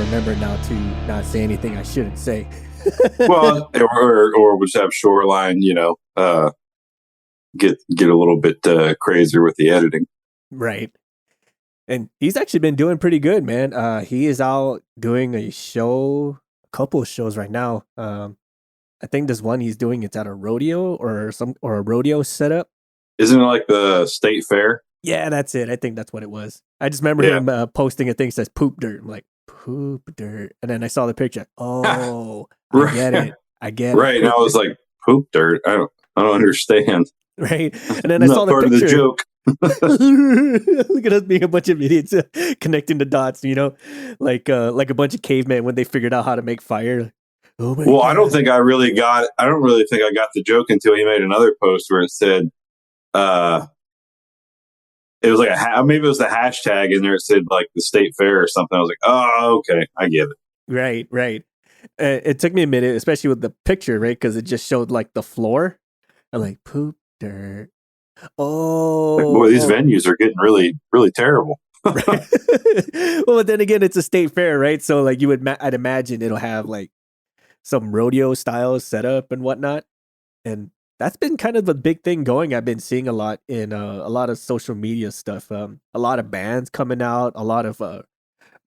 remember now to not say anything I shouldn't say. Well, or we'll just have Shoreline, get a little bit crazier with the editing. Right. And he's actually been doing pretty good, man. He is out doing a couple of shows right now. I think this one he's doing, it's at a rodeo or a rodeo setup. Isn't it like the state fair? Yeah, that's it. I think that's what it was. I just remember him posting a thing that says poop dirt. I'm like, poop dirt. And then I saw the picture. Oh, I get it. Right. And I was like, poop dirt? I don't understand. Right. And then I saw the part picture. Of the joke. Look at us being a bunch of idiots connecting the dots, like a bunch of cavemen when they figured out how to make fire. Oh my God. I don't really think I got the joke until he made another post where it said, it was like maybe it was the hashtag in there. It said like the state fair or something. I was like, oh, okay, I get it. Right. It took me a minute, especially with the picture, right? Because it just showed like the floor. I'm like, poop dirt. Oh, like, boy, these venues are getting really, really terrible. Right. Well, but then again, it's a state fair, right? So like I'd imagine it'll have like some rodeo style setup and whatnot, and that's been kind of the big thing going. I've been seeing a lot in a lot of social media stuff. A lot of bands coming out, a lot of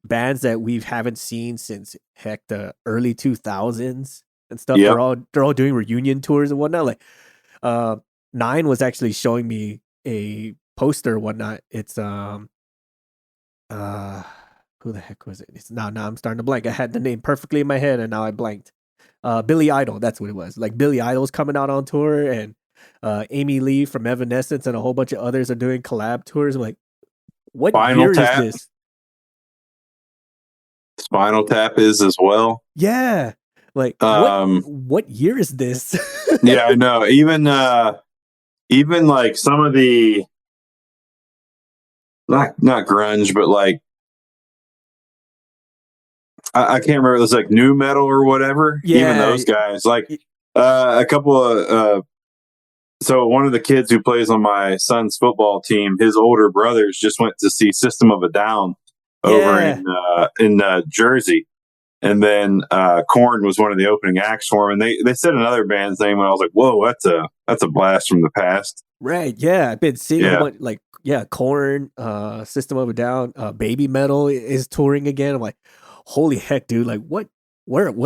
bands that we haven't seen since the early 2000s and stuff. Yep. They're all doing reunion tours and whatnot. Like Nine was actually showing me a poster and whatnot. It's who the heck was it? It's now I'm starting to blank. I had the name perfectly in my head and now I blanked. Billy Idol, that's what it was. Like Billy Idol's coming out on tour, and Amy Lee from Evanescence and a whole bunch of others are doing collab tours. I'm like, what year is this? Spinal Tap is as well. Yeah, like what year is this? Yeah, I know. Even like some of the not grunge, but like I can't remember. It was like new metal or whatever. Yeah. Even those guys, like a couple of. So one of the kids who plays on my son's football team, his older brothers just went to see System of a Down over in Jersey, and then Korn was one of the opening acts for him. And they said another band's name, and I was like, "Whoa, that's a blast from the past." Right? Yeah, I've been seeing Korn, System of a Down, Baby Metal is touring again. I'm like, holy heck, dude! Like, what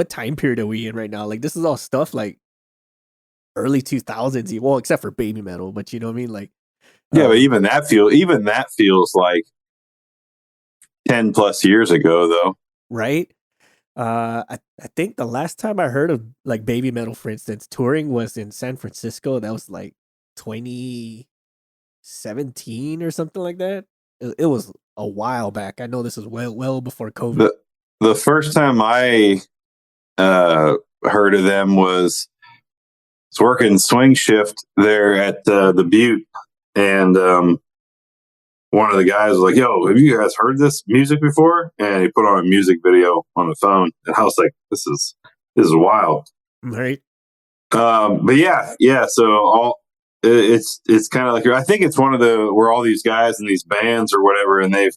time period are we in right now? Like, this is all stuff like early 2000s. Well, except for Baby Metal, but you know what I mean? Like, but even that feels like 10 plus years ago, though. Right? I think the last time I heard of like Baby Metal, for instance, touring was in San Francisco. That was like 2017 or something like that. It was a while back. I know this was well before COVID. The first time I heard of them was working swing shift there at the Butte, and one of the guys was like, "Yo, have you guys heard this music before?" And he put on a music video on the phone, and I was like, "This is wild." Right. But yeah. So it's kind of like, I think it's one of where all these guys in these bands or whatever, and they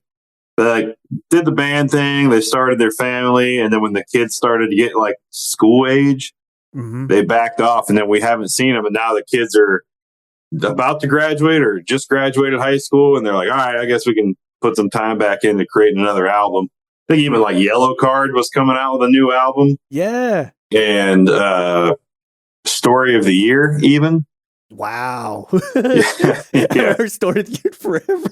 like did the band thing. They started their family, and then when the kids started to get like school age, they backed off, and then we haven't seen them. And now the kids are about to graduate or just graduated high school, and they're like, all right, I guess we can put some time back into creating another album. I think even like Yellow Card was coming out with a new album. Yeah. And Story of the Year even. Wow. Yeah. Our Story of the Year forever.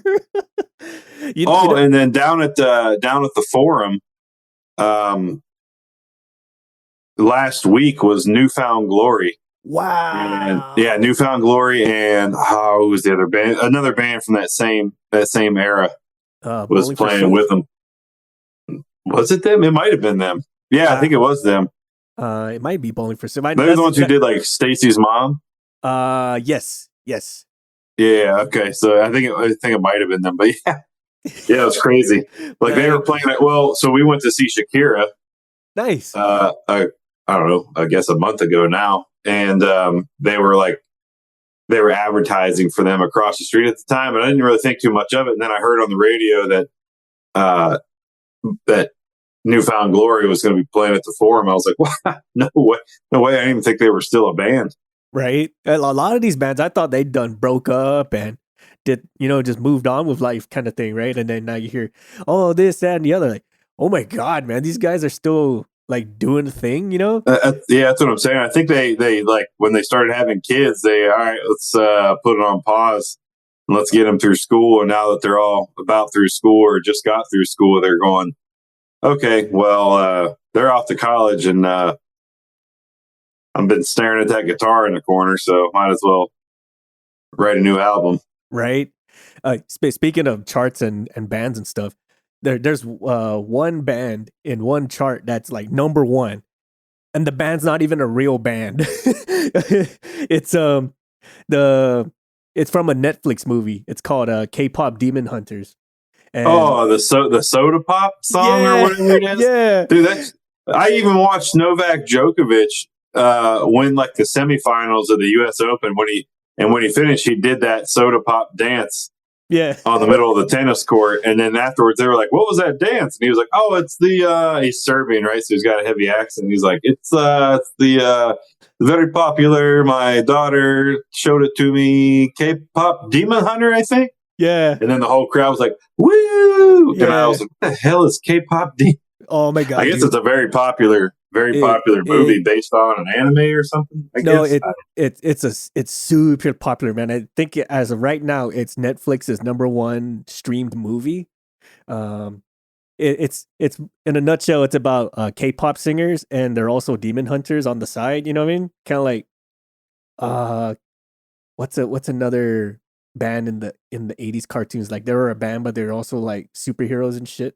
And then down at the Forum, last week was Newfound Glory. Wow. And Newfound Glory, and who was the other band? Another band from that same era was playing with them. Was it them? It might have been them. Yeah, I think it was them. It might be Bowling for Soup. They're the ones who did like Stacy's Mom. Yes. Yeah. Okay. So I think it might have been them, but yeah, it was crazy. Like they were playing it. Well, so we went to see Shakira. Nice. I don't know. I guess a month ago now, and they were advertising for them across the street at the time, and I didn't really think too much of it. And then I heard on the radio that Newfound Glory was going to be playing at the Forum. I was like, what? No way. I didn't even think they were still a band. Right. A lot of these bands, I thought they'd done broke up and did, just moved on with life kind of thing. Right. And then now you hear, oh, this, that, and the other. Like, oh my God, man, these guys are still like doing the thing, Yeah, that's what I'm saying. I think they like when they started having kids, all right, let's put it on pause and let's get them through school. And now that they're all about through school or just got through school, they're going, okay, well, they're off to college, and I've been staring at that guitar in the corner, so might as well write a new album. Right. Speaking of charts and bands and stuff, there's one band in one chart that's like number one, and the band's not even a real band. It's from a Netflix movie. It's called K-pop Demon Hunters. And the Soda Pop song or whatever it is. Yeah, dude. I even watched Novak Djokovic win like the semifinals of the U.S. Open when he finished, he did that Soda Pop dance. Yeah, on the middle of the tennis court, and then afterwards they were like, "What was that dance?" And he was like, "Oh, it's the he's Serbian, right? So he's got a heavy accent." He's like, "It's the very popular. My daughter showed it to me. K-pop Demon Hunter, I think." Yeah. And then the whole crowd was like, "Woo!" Yeah. And I was like, "What the hell is K-pop Demon?" Oh my God! I guess it's a very popular movie based on an anime or something. It's super popular, man. I think as of right now, it's Netflix's number one streamed movie. It's in a nutshell, it's about K-pop singers, and they're also demon hunters on the side. You know what I mean? Kind of like what's another band in the 80s cartoons? Like they were a band, but they're also like superheroes and shit.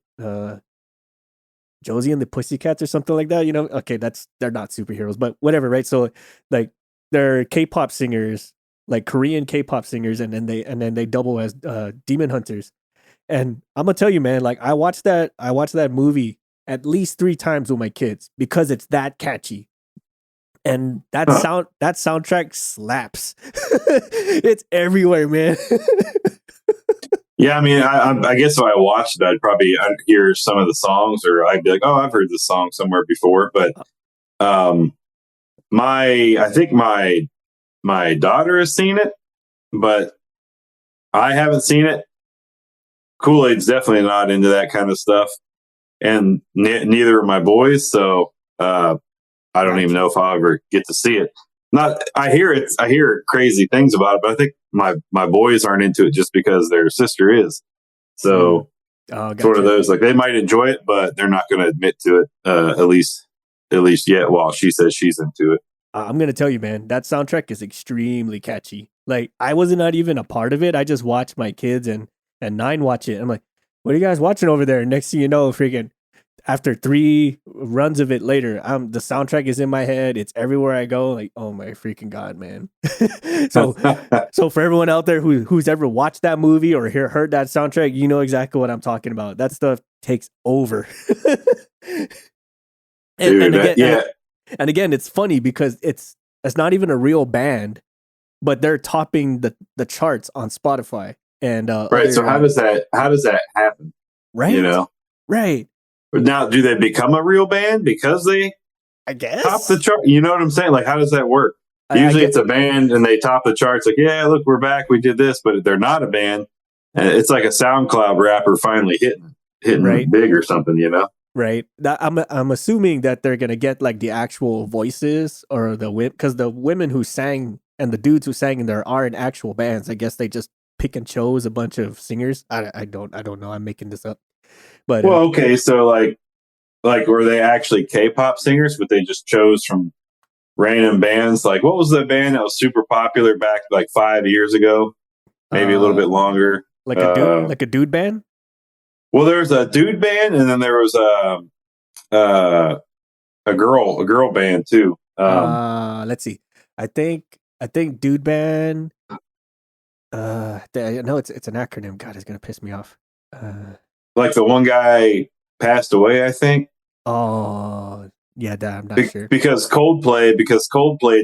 Josie and the Pussycats or something like that, okay, they're not superheroes, but whatever, right? So like they're K-pop singers, like Korean K-pop singers, and then they double as demon hunters. And I'm gonna tell you, man, like I watched that movie at least 3 times with my kids because it's that catchy. And that soundtrack slaps. It's everywhere, man. Yeah, I mean, I guess if I watched it, I'd hear some of the songs, or I'd be like, "Oh, I've heard this song somewhere before." But I think my daughter has seen it, but I haven't seen it. Kool-Aid's definitely not into that kind of stuff, and neither are my boys. So I don't even know if I'll ever get to see it. I hear crazy things about it, but I think my boys aren't into it just because their sister is. So sort of those, like they might enjoy it, but they're not going to admit to it, at least yet, while she says she's into it. I'm going to tell you, man, that soundtrack is extremely catchy. Like I was not even a part of it. I just watched my kids and Nine watch it. I'm like, what are you guys watching over there? Next thing you know, freaking after 3 runs of it later, the soundtrack is in my head. It's everywhere I go. Like, oh my freaking God, man. So for everyone out there who's ever watched that movie or heard that soundtrack, you know exactly what I'm talking about. That stuff takes over. And again, it's funny because it's not even a real band, but they're topping the charts on Spotify. And right. So how does that happen? Right. Right. Now, do they become a real band because they top the chart? You know what I'm saying? Like, how does that work? Usually it's a band and they top the charts. Like, yeah, look, we're back. We did this, but they're not a band. And it's like a SoundCloud rapper finally hitting right. big or something, Right. I'm assuming that they're going to get like the actual voices or because the women who sang and the dudes who sang in there aren't actual bands. I guess they just pick and chose a bunch of singers. I don't know. I'm making this up. But okay, so like were they actually K-pop singers, but they just chose from random bands? Like, what was the band that was super popular back like 5 years ago, maybe a little bit longer? Like a dude band. Well, there was a dude band, and then there was a girl band too. Let's see. I think dude band. I know it's an acronym. God, it's gonna piss me off. Like the one guy passed away, I think. Oh, yeah, I'm not sure. Because Coldplay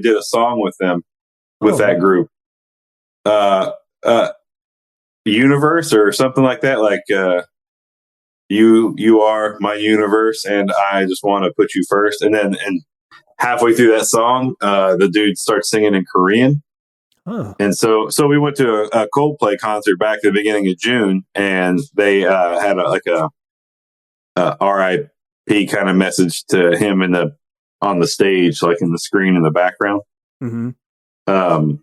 did a song with them, with that group. Universe or something like that. Like you are my universe, and I just want to put you first. And then halfway through that song, the dude starts singing in Korean. Huh. And so we went to a Coldplay concert back at the beginning of June, and they had a RIP kind of message to him on the stage, like in the screen in the background. Mm-hmm.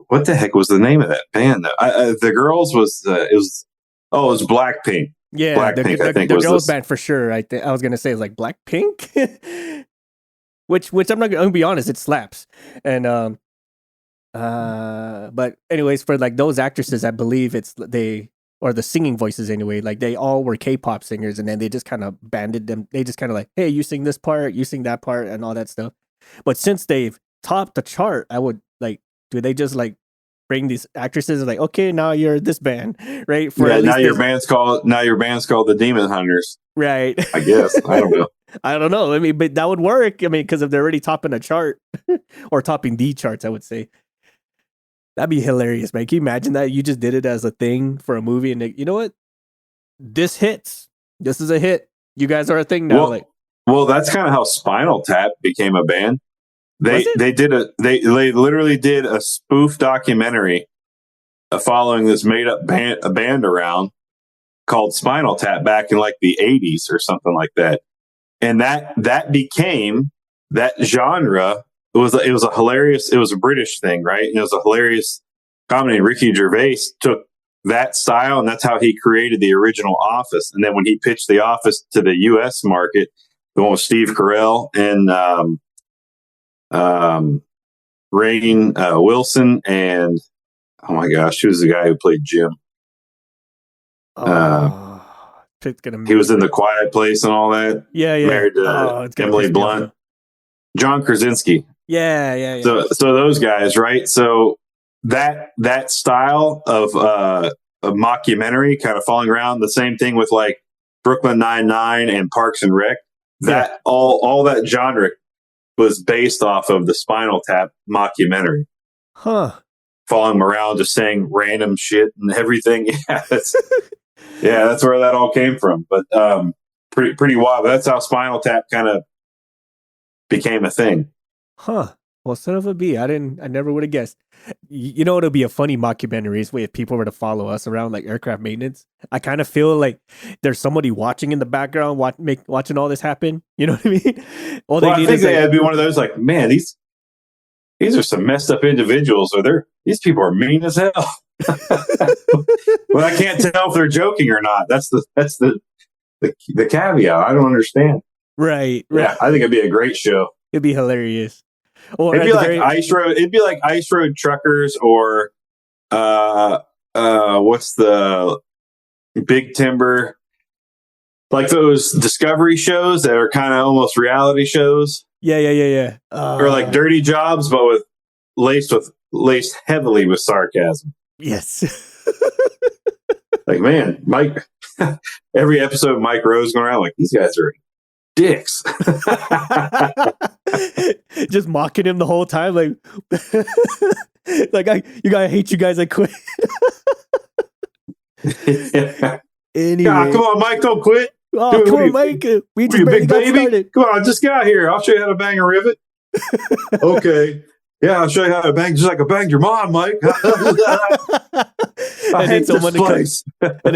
What the heck was the name of that band? The girls was it was Blackpink. Yeah, Blackpink, I think the was girls this. band for sure. I was gonna say it's like Blackpink, which I'm not gonna be honest, it slaps. And but anyways, for like those actresses, I believe or the singing voices anyway, like they all were K-pop singers, and then they just kind of banded them. They just kind of like, hey, you sing this part, you sing that part, and all that stuff. But since they've topped the chart, I would like, do they just like bring these actresses and like, okay, now you're this band, right? Now your band's called the Demon Hunters, right? I guess. I don't know. I don't know. I mean, but that would work. I mean, because if they're already topping a chart or topping the charts, I would say. That'd be hilarious, man. Can you imagine that? You just did it as a thing for a movie, and you know what? This hits. This is a hit. You guys are a thing now. Well, that's kind of how Spinal Tap became a band. They literally did a spoof documentary following this made up band around called Spinal Tap back in like the 80s or something like that. And that became that genre. It was a British thing, right? And it was a hilarious comedy. Ricky Gervais took that style, and that's how he created the original Office. And then when he pitched the Office to the US market, the one with Steve Carell and Rainn Wilson, and oh my gosh, who's the guy who played Jim? He was in The Quiet Place and all that. Yeah. Married to Emily Blunt. John Krasinski. Yeah. So those guys, right? So that style of a mockumentary kind of falling around, the same thing with like Brooklyn Nine-Nine and Parks and Rec. That all that genre was based off of the Spinal Tap mockumentary. Huh. Following them around, just saying random shit and everything. Yeah, that's where that all came from. But pretty wild. That's how Spinal Tap kind of became a thing. Huh. Well, son of a bee. I never would have guessed. You know, it'll be a funny mockumentary if people were to follow us around like aircraft maintenance. I kind of feel like there's somebody watching in the background, watching all this happen. You know what I mean? I think they'd be one of those like, man, these are some messed up individuals, or these people are mean as hell. But I can't tell if they're joking or not. That's the caveat. I don't understand. Right. Yeah, I think it'd be a great show. It'd be hilarious. Or it'd be like Ice Road. It'd be like Ice Road Truckers, or what's the Big Timber? Like those Discovery shows that are kind of almost reality shows. Yeah. Or like Dirty Jobs, but laced heavily with sarcasm. Yes. Like, man, Mike. Every episode, Mike Rose going around like, these guys are dicks. Just mocking him the whole time, like I hate you guys, I quit. Yeah. Anyway. God, come on, Mike, don't quit. Oh, dude, come on, Mike. We just barely got started. Come on, just get out here. I'll show you how to bang a rivet. Okay. Yeah, I'll show you how to bang just like I banged your mom, Mike. And then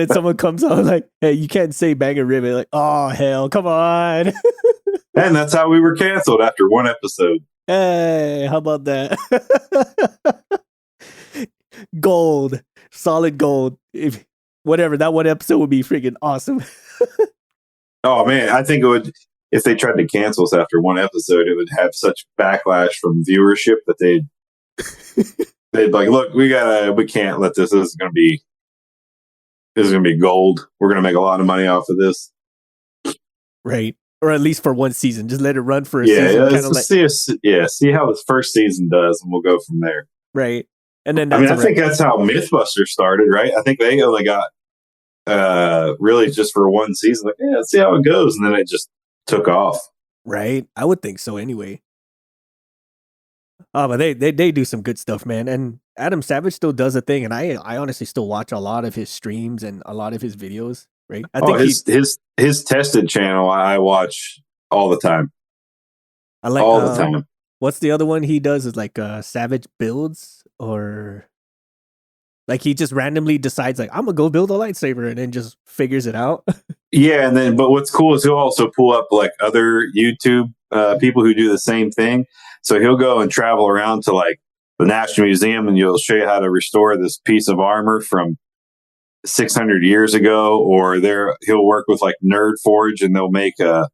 someone comes out like, hey, you can't say bang a rivet. Like, oh, hell, come on. And that's how we were canceled after one episode. Hey, how about that? Gold. Solid gold. That one episode would be freaking awesome. Oh, man, I think it would. If they tried to cancel us after one episode, it would have such backlash from viewership that they'd like, look, we can't let this. This is going to be gold. We're going to make a lot of money off of this. Right. Or at least for one season. Just let it run for a season. See how the first season does, and we'll go from there. Right. And then I think that's how Mythbusters started, right? I think they only got really just for one season. Like, let's see how it goes. And then it just took off. Right. I would think so anyway. Oh, but they do some good stuff, man. And Adam Savage still does a thing, and I honestly still watch a lot of his streams and a lot of his videos. right? I think his tested channel I watch all the time. I like all the time. What's the other one he does? Is like Savage Builds, or like he just randomly decides like I'm gonna go build a lightsaber and then just figures it out. Yeah, and then but what's cool is he'll also pull up like other YouTube people who do the same thing. So he'll go and travel around to like the National Museum, and you'll show you how to restore this piece of armor from 600 years ago. Or he'll work with like Nerd Forge, and they'll make a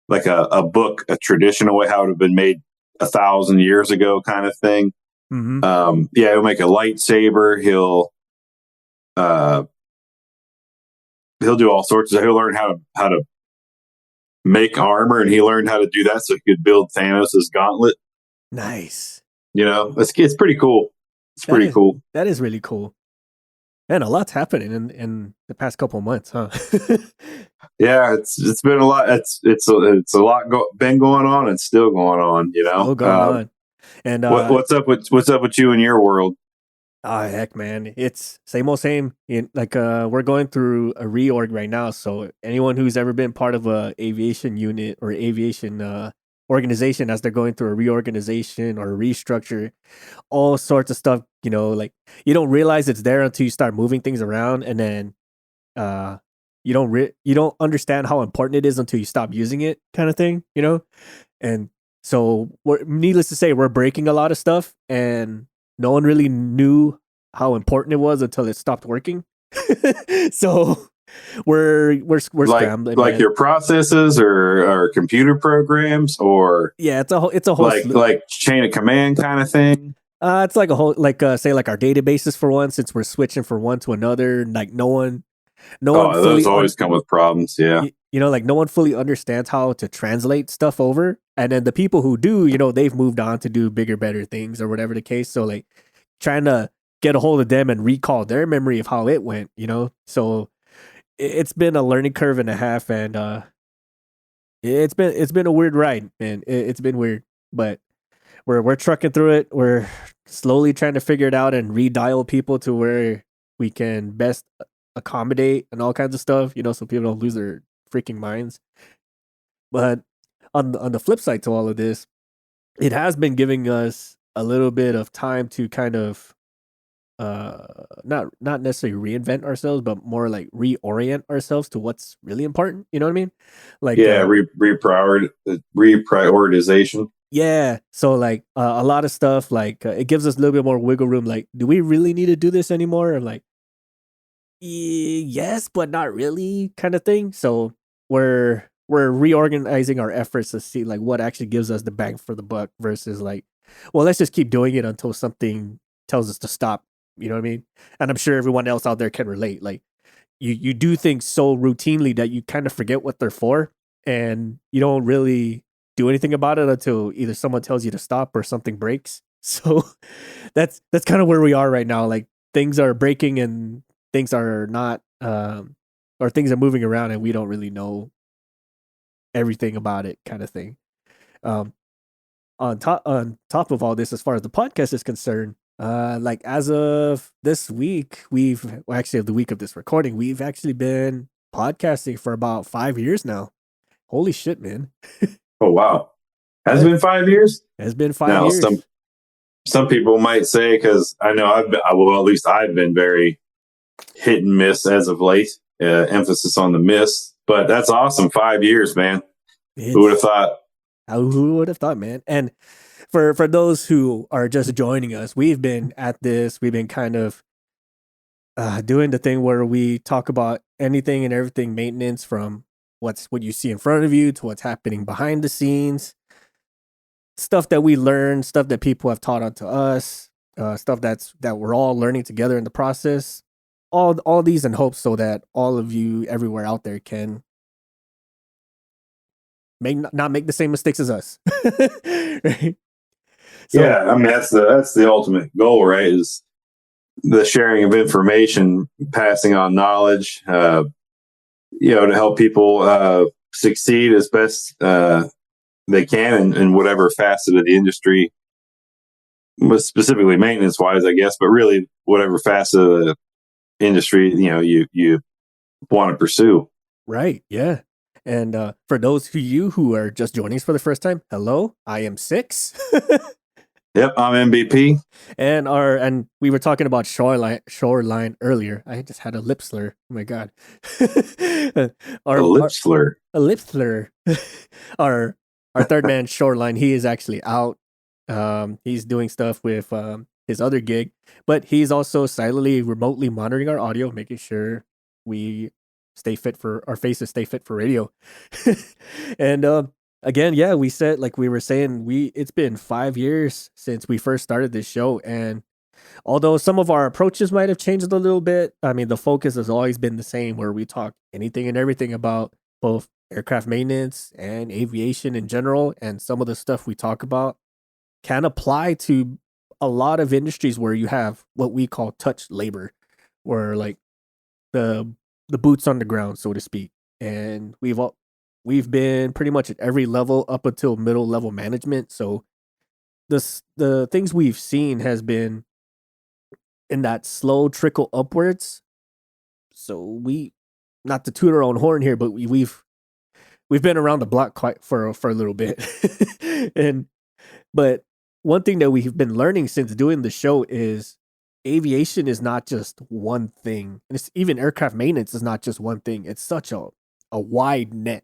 book, a traditional way how it would have been made 1,000 years ago, kind of thing. Mm-hmm. Yeah, he'll make a lightsaber. He'll do all sorts of. He'll learn how to make armor, and he learned how to do that so he could build Thanos' gauntlet. Nice. You know, it's pretty cool. It's pretty cool. That is really cool. And a lot's happening in the past couple of months, huh? Yeah, it's been a lot. It's a lot been going on and still going on. You know, still going on. And what's up with you in your world? Oh heck, man, it's same old same. We're going through a reorg right now. So anyone who's ever been part of a aviation unit or aviation organization, as they're going through a reorganization or a restructure, all sorts of stuff. You know, like you don't realize it's there until you start moving things around, and then you don't understand how important it is until you stop using it, kind of thing. You know, and so needless to say, we're breaking a lot of stuff, and no one really knew how important it was until it stopped working. So we're scrambling. Like your processes or computer programs, or yeah, it's a whole like chain of command kind of thing. It's like a whole say like our databases for one, since we're switching from one to another. Like no one those always come with problems. Yeah, you know, like no one fully understands how to translate stuff over, and then the people who do, you know, they've moved on to do bigger, better things or whatever the case. So like trying to get a hold of them and recall their memory of how it went, you know. So it's been a learning curve and a half, and it's been a weird ride, man. It's been weird, but we're trucking through it. We're slowly trying to figure it out and redial people to where we can best accommodate and all kinds of stuff, you know, so people don't lose their freaking minds. But on the flip side to all of this, it has been giving us a little bit of time to kind of not necessarily reinvent ourselves, but more like reorient ourselves to what's really important. You know what I mean? Like reprioritization. Yeah. So like a lot of stuff, like it gives us a little bit more wiggle room. Like, do we really need to do this anymore? Or like, yes, but not really, kind of thing. So we're reorganizing our efforts to see like what actually gives us the bang for the buck versus like, well, let's just keep doing it until something tells us to stop. You know what I mean? And I'm sure everyone else out there can relate. Like you do things so routinely that you kind of forget what they're for, and you don't really do anything about it until either someone tells you to stop or something breaks. So that's kind of where we are right now. Like things are breaking and things are not, or things are moving around and we don't really know everything about it, kind of thing. On top of all this, as far as the podcast is concerned, like as of this week, actually of the week of this recording, we've actually been podcasting for about 5 years now. Holy shit, man. Oh, wow. Has it been 5 years? It's been 5 years. Some people might say, because I know at least I've been very hit and miss as of late, emphasis on the miss, but that's awesome. 5 years, man. Who would have thought? Who would have thought, man? And for those who are just joining us, we've been at this. We've been kind of doing the thing where we talk about anything and everything maintenance, from what you see in front of you to what's happening behind the scenes, stuff that we learn, stuff that people have taught onto us, stuff that we're all learning together in the process. All these in hopes so that all of you everywhere out there can not make the same mistakes as us. Right? So, yeah, I mean that's the ultimate goal, right? Is the sharing of information, passing on knowledge, to help people succeed as best they can in whatever facet of the industry, specifically maintenance wise, I guess, but really whatever facet of the industry, you want to pursue. Right. Yeah. And for those of you who are just joining us for the first time, hello, I am Six. Yep, I'm MVP. And we were talking about shoreline earlier. I just had a lip slur. Oh my god. A lip slur. A lip slur. our third man Shoreline, he is actually out. He's doing stuff with his other gig, but he's also silently remotely monitoring our audio, making sure we our faces stay fit for radio. And again, yeah, we said, like we were saying, it's been 5 years since we first started this show, and although some of our approaches might have changed a little bit, I mean, the focus has always been the same, where we talk anything and everything about both aircraft maintenance and aviation in general, and some of the stuff we talk about can apply to a lot of industries where you have what we call touch labor, where like the boots on the ground, so to speak. And we've been pretty much at every level up until middle level management. So the things we've seen has been in that slow trickle upwards. So we, not to toot our own horn here, but we've been around the block quite for a little bit. But one thing that we've been learning since doing the show is aviation is not just one thing. And it's even aircraft maintenance is not just one thing. It's such a wide net.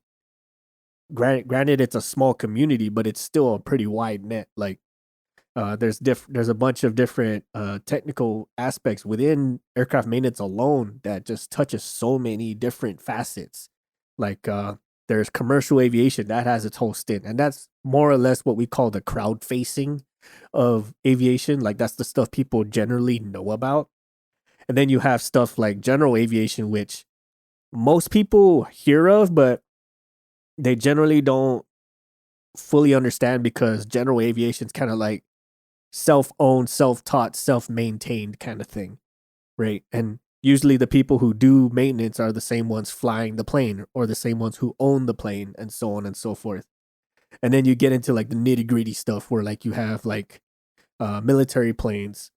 Granted, it's a small community, but it's still a pretty wide net. Like there's a bunch of different technical aspects within aircraft maintenance alone that just touches so many different facets. Like there's commercial aviation that has its whole stint, and that's more or less what we call the crowd facing of aviation. Like that's the stuff people generally know about. And then you have stuff like general aviation, which most people hear of, but they generally don't fully understand, because general aviation is kind of like self-owned, self-taught, self-maintained kind of thing, right? And usually the people who do maintenance are the same ones flying the plane, or the same ones who own the plane, and so on and so forth. And then you get into like the nitty-gritty stuff where like you have like military planes,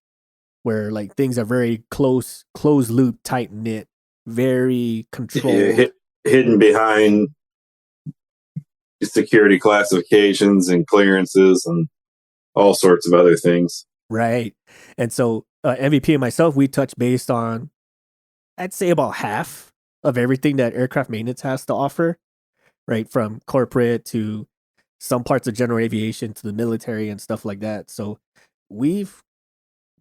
where like things are very closed loop, tight knit, very controlled, hidden behind security classifications and clearances and all sorts of other things. Right. And so MVP and myself, we touch based on, I'd say, about half of everything that aircraft maintenance has to offer, right? From corporate to some parts of general aviation to the military and stuff like that. So we've,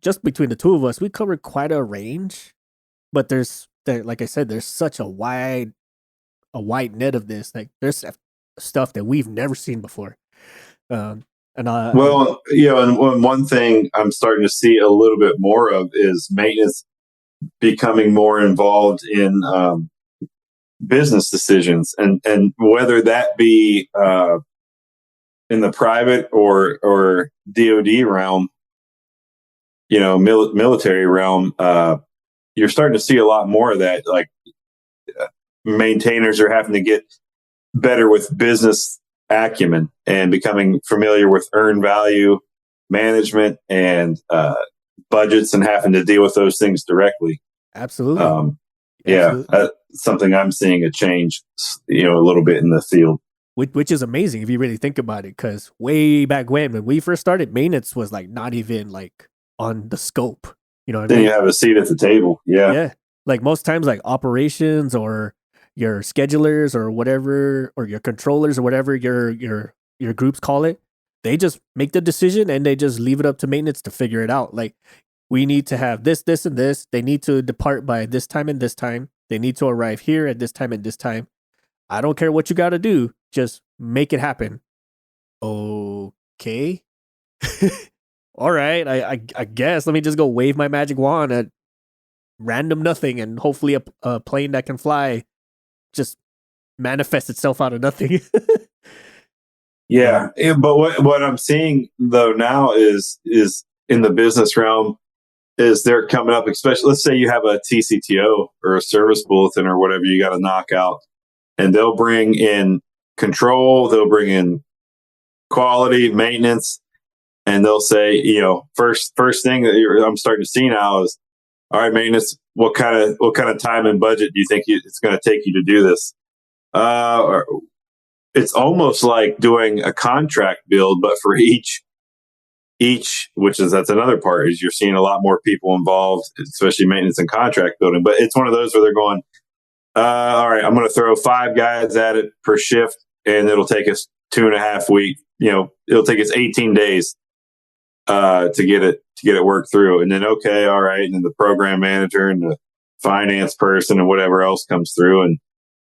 just between the two of us, we covered quite a range, but like I said, there's such a wide net of this. Like there's stuff that we've never seen before. And one thing I'm starting to see a little bit more of is maintenance becoming more involved in business decisions, and whether that be in the private or DoD realm, military realm, you're starting to see a lot more of that. Like maintainers are having to get better with business acumen and becoming familiar with earned value management and budgets, and having to deal with those things directly. Absolutely. Absolutely. That's something I'm seeing a change, a little bit in the field. Which is amazing if you really think about it, because way back when we first started, maintenance was like not even like on the scope. You know what I mean? You have a seat at the table. Yeah. Yeah. Like most times, like operations or your schedulers or whatever, or your controllers or whatever your groups call it, they just make the decision and they just leave it up to maintenance to figure it out. Like, we need to have this, and this. They need to depart by this time and this time. They need to arrive here at this time and this time. I don't care what you got to do. Just make it happen. Okay. All right. I guess. Let me just go wave my magic wand at random nothing, and hopefully a plane that can fly just manifests itself out of nothing. Yeah. But what I'm seeing though now is in the business realm, is they're coming up, especially, let's say you have a TCTO or a service bulletin or whatever you got to knock out, and they'll bring in control, they'll bring in quality, maintenance, and they'll say, first thing that I'm starting to see now is, all right, maintenance, what kind of time and budget do you think it's going to take you to do this? It's almost like doing a contract build, but for each, that's another part, is you're seeing a lot more people involved, especially maintenance and contract building. But it's one of those where they're going, all right, I'm going to throw 5 guys at it per shift, and it'll take us 2.5 weeks. It'll take us 18 days to get it worked through. And then, okay, all right. And then the program manager and the finance person and whatever else comes through, and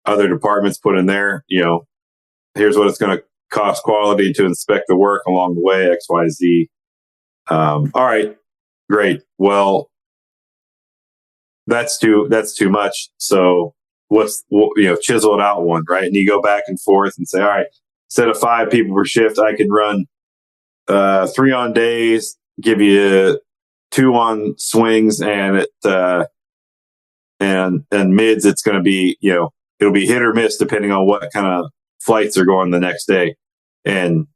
other departments put in there, here's what it's going to cost quality to inspect the work along the way, X, Y, Z. All right, great. Well, that's too much. So chisel it out one, right? And you go back and forth and say, all right, instead of 5 people per shift, I can run 3 on days, give you 2 on swings, and and mids. It's going to be, it'll be hit or miss depending on what kind of flights are going the next day. And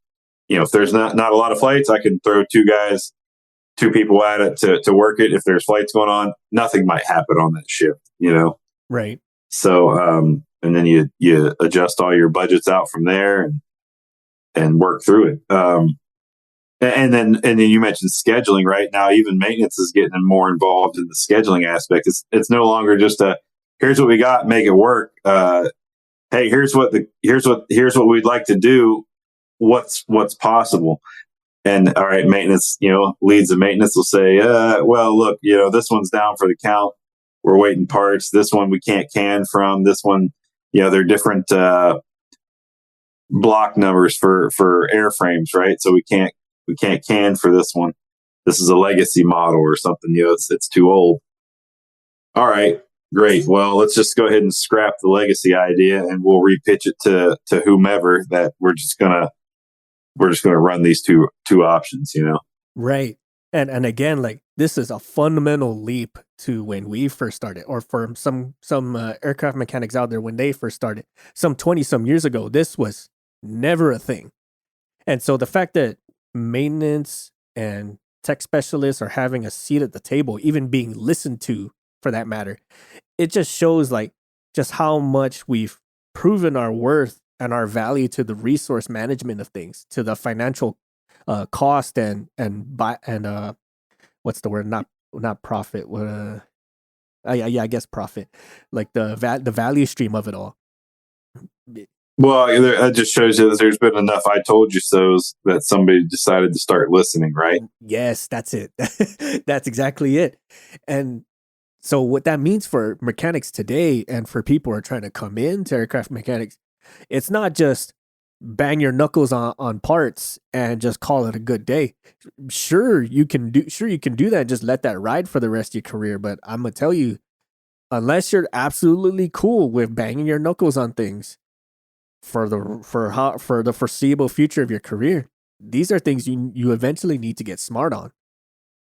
if there's not a lot of flights, I can throw 2 people at it to work it. If there's flights going on, nothing might happen on that shift, Right. So, and then you adjust all your budgets out from there and work through it. And then you mentioned scheduling. Right now, even maintenance is getting more involved in the scheduling aspect. It's no longer just here's what we got, make it work. Hey, here's what we'd like to do. What's possible? And all right, maintenance, leads of maintenance will say, well, look, this one's down for the count. We're waiting parts. This one we can't can from. This one, they're different block numbers for airframes, right? So we can't can for this one. This is a legacy model or something. It's too old. All right, great. Well, let's just go ahead and scrap the legacy idea, and we'll repitch it to whomever that we're just gonna run these two options. Right. And again, like, this is a fundamental leap to when we first started, or for some aircraft mechanics out there when they first started, some 20 some years ago. This was never a thing. And so the fact that maintenance and tech specialists are having a seat at the table, even being listened to for that matter, it just shows like just how much we've proven our worth and our value to the resource management of things, to the financial cost and what's the word? Not profit. I guess profit, like the value stream of it all. Well, that just shows you that there's been enough "I told you so's" that somebody decided to start listening, right? Yes, that's it. That's exactly it. And so what that means for mechanics today, and for people who are trying to come into aircraft mechanics, it's not just bang your knuckles on parts and just call it a good day. Sure, you can do that. Just let that ride for the rest of your career. But I'm gonna tell you, unless you're absolutely cool with banging your knuckles on things for the foreseeable future of your career, these are things you eventually need to get smart on.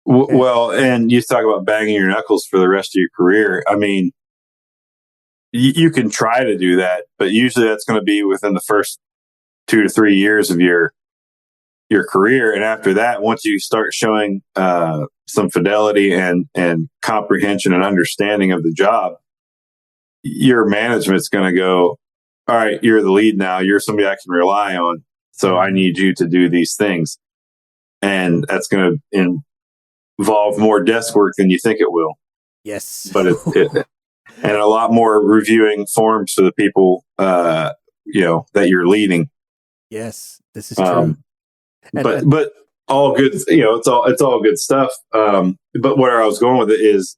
Well, and you talk about banging your knuckles for the rest of your career. I mean, you can try to do that, but usually that's going to be within the first 2 to 3 years of your career. And after that, once you start showing some fidelity and comprehension and understanding of the job, your management's going to go, all right, you're the lead now. You're somebody I can rely on. So I need you to do these things. And that's going to involve more desk work than you think it will. Yes. But and a lot more reviewing forms for the people, that you're leading. Yes, this is true. But all good, it's all good stuff. But where I was going with it is,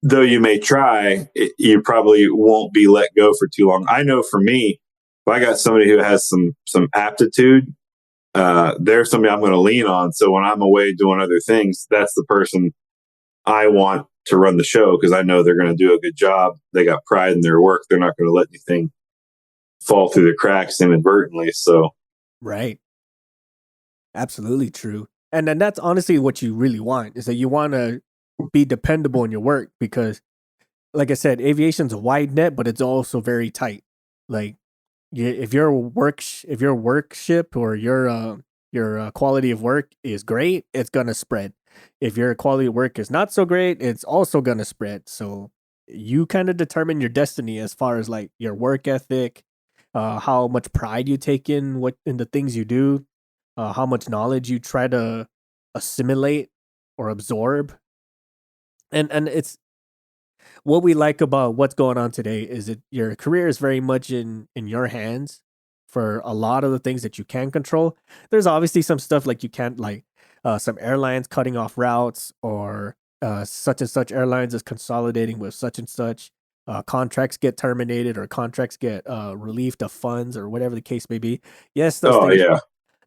though you may try, you probably won't be let go for too long. I know for me, if I got somebody who has some aptitude, there's somebody I'm going to lean on. So when I'm away doing other things, that's the person I want to run the show, because I know they're going to do a good job. They got pride in their work. They're not going to let anything fall through the cracks inadvertently. So, right. Absolutely true. And then that's honestly what you really want, is that you want to be dependable in your work, because like I said, aviation's a wide net, but it's also very tight. Like, if your work ship or your quality of work is great, it's going to spread. if your quality of work is not so great, it's also going to spread. So you kind of determine your destiny as far as like your work ethic, how much pride you take in the things you do, how much knowledge you try to assimilate or absorb. And it's what we like about what's going on today is that your career is very much in your hands for a lot of the things that you can control. There's obviously some stuff like you can't, like some airlines cutting off routes, or such and such airlines is consolidating with such and such. Contracts get terminated, or contracts get relieved of funds, or whatever the case may be. Yes, Oh yeah.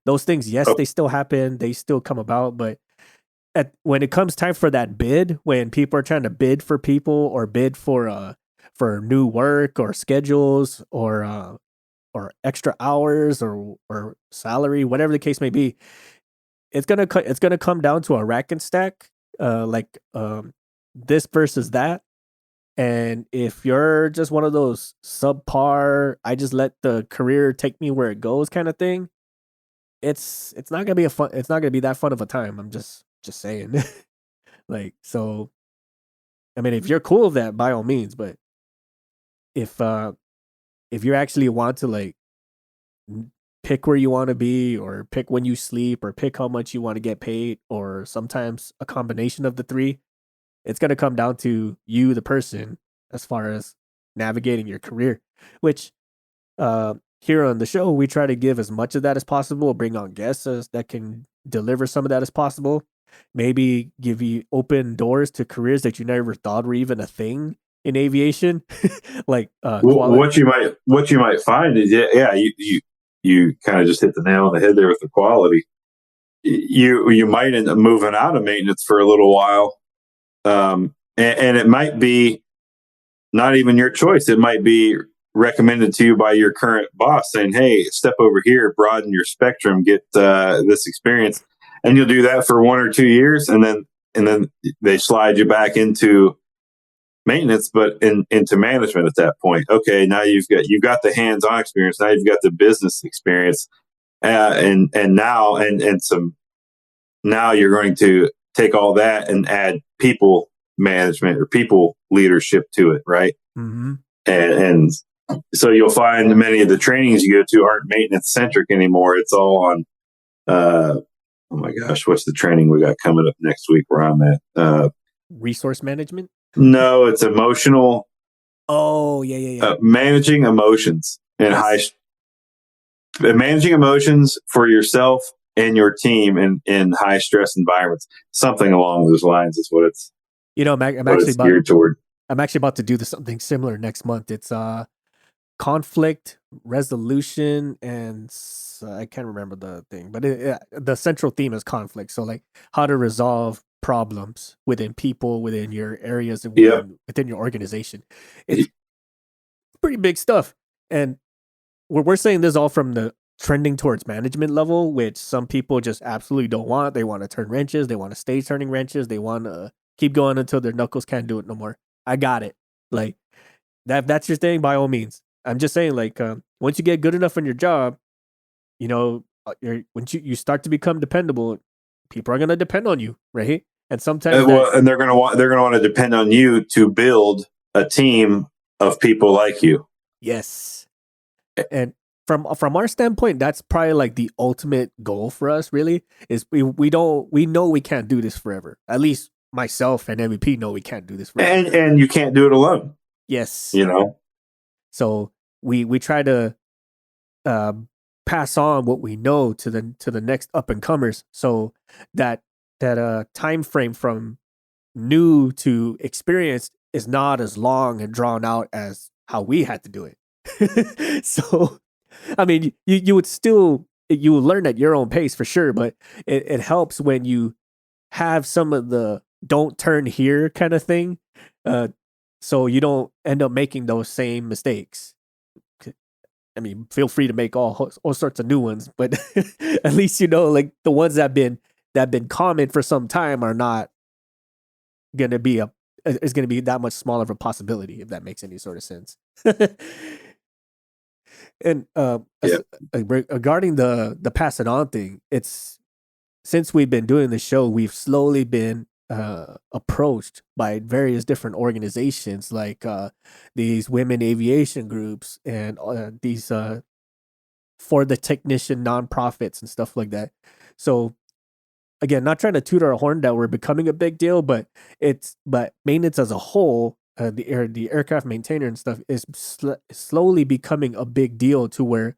those things, yes, they still happen. They still come about, but when it comes time for that bid, when people are trying to bid for people, or bid for new work or schedules, or extra hours, or salary, whatever the case may be, it's gonna come down to a rack and stack, like this versus that. And if you're just one of those subpar, I just let the career take me where it goes kind of thing, it's not gonna be it's not gonna be that fun of a time. I'm just saying. Like, so I mean, if you're cool with that, by all means, but if you actually want to, like, pick where you want to be, or pick when you sleep, or pick how much you want to get paid, or sometimes a combination of the three, it's going to come down to you, the person, as far as navigating your career, which here on the show, we try to give as much of that as possible, bring on guests that can deliver some of that as possible, maybe give you open doors to careers that you never thought were even a thing in aviation. Like what you might find is you kind of just hit the nail on the head there with the quality. You might end up moving out of maintenance for a little while, and it might be not even your choice. It might be recommended to you by your current boss, saying, "Hey, step over here, broaden your spectrum, get this experience," and you'll do that for 1 or 2 years, and then they slide you back into maintenance, but into management at that point. Okay, now you've got the hands-on experience. Now you've got the business experience, and now you're going to take all that and add people management or people leadership to it, right? Mm-hmm. And so you'll find many of the trainings you go to aren't maintenance centric anymore. It's all on, oh my gosh, what's the training we got coming up next week where I'm at? Resource management? No, it's emotional. Oh, yeah. Managing emotions and managing emotions for yourself and your team in high stress environments. Something along those lines is what it's. I'm actually geared toward. I'm actually about to do something similar next month. It's conflict resolution, and I can't remember the thing, but the central theme is conflict. So, like, how to resolve problems within people, within your areas, and within your organization. It's pretty big stuff. And we're saying this all from the trending towards management level, which some people just absolutely don't want. They want to turn wrenches. They want to stay turning wrenches. They want to keep going until their knuckles can't do it no more. I got it. Like, that's your thing, by all means. I'm just saying, like, once you get good enough in your job, once you start to become dependable, people are gonna depend on you, right? And sometimes, and they're gonna want to depend on you to build a team of people like you. Yes, and from our standpoint, that's probably like the ultimate goal for us. Really, is we know we can't do this forever. At least myself and MVP know we can't do this forever. And you can't do it alone. Yes, So we try to pass on what we know to the next up and comers, so that time frame from new to experienced is not as long and drawn out as how we had to do it. So, I mean, you would still, you will learn at your own pace for sure, but it helps when you have some of the don't turn here kind of thing, so you don't end up making those same mistakes. I mean, feel free to make all sorts of new ones, but at least like the ones that have been common for some time are not gonna be is gonna be that much smaller of a possibility, if that makes any sort of sense. And regarding the pass it on thing, it's since we've been doing the show, we've slowly been approached by various different organizations like these women aviation groups and these for the technician nonprofits and stuff like that. So again, not trying to toot our horn that we're becoming a big deal, but maintenance as a whole, the aircraft maintainer and stuff is slowly becoming a big deal to where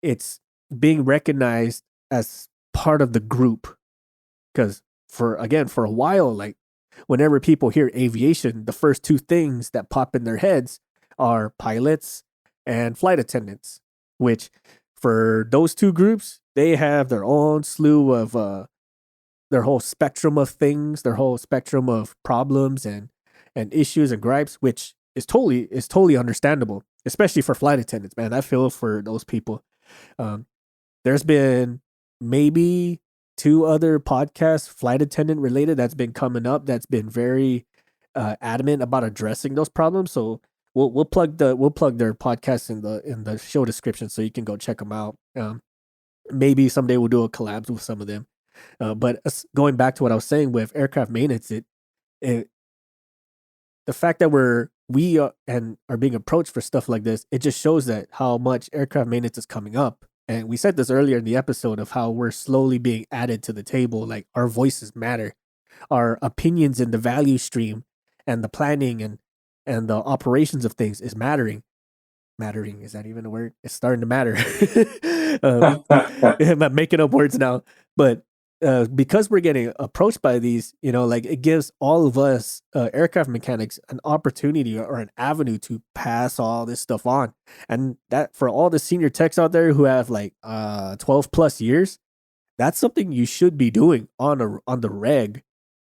it's being recognized as part of the group. Because for a while, like whenever people hear aviation, the first two things that pop in their heads are pilots and flight attendants, which for those two groups, they have their own slew of their whole spectrum of things, their whole spectrum of problems and issues and gripes, which is totally understandable, especially for flight attendants, man. I feel for those people. There's been maybe 2 other podcasts, flight attendant related, that's been coming up, that's been very adamant about addressing those problems. So we'll plug their podcast in the show description, so you can go check them out. Maybe someday we'll do a collab with some of them. But going back to what I was saying with aircraft maintenance, the fact that we are being approached for stuff like this, it just shows that how much aircraft maintenance is coming up. And we said this earlier in the episode of how we're slowly being added to the table. Like our voices matter, our opinions in the value stream and the planning and the operations of things is mattering. Mattering, is that even a word? It's starting to matter. I'm making up words now, but because we're getting approached by these, like it gives all of us aircraft mechanics an opportunity or an avenue to pass all this stuff on. And that for all the senior techs out there who have like 12 plus years, that's something you should be doing on the reg.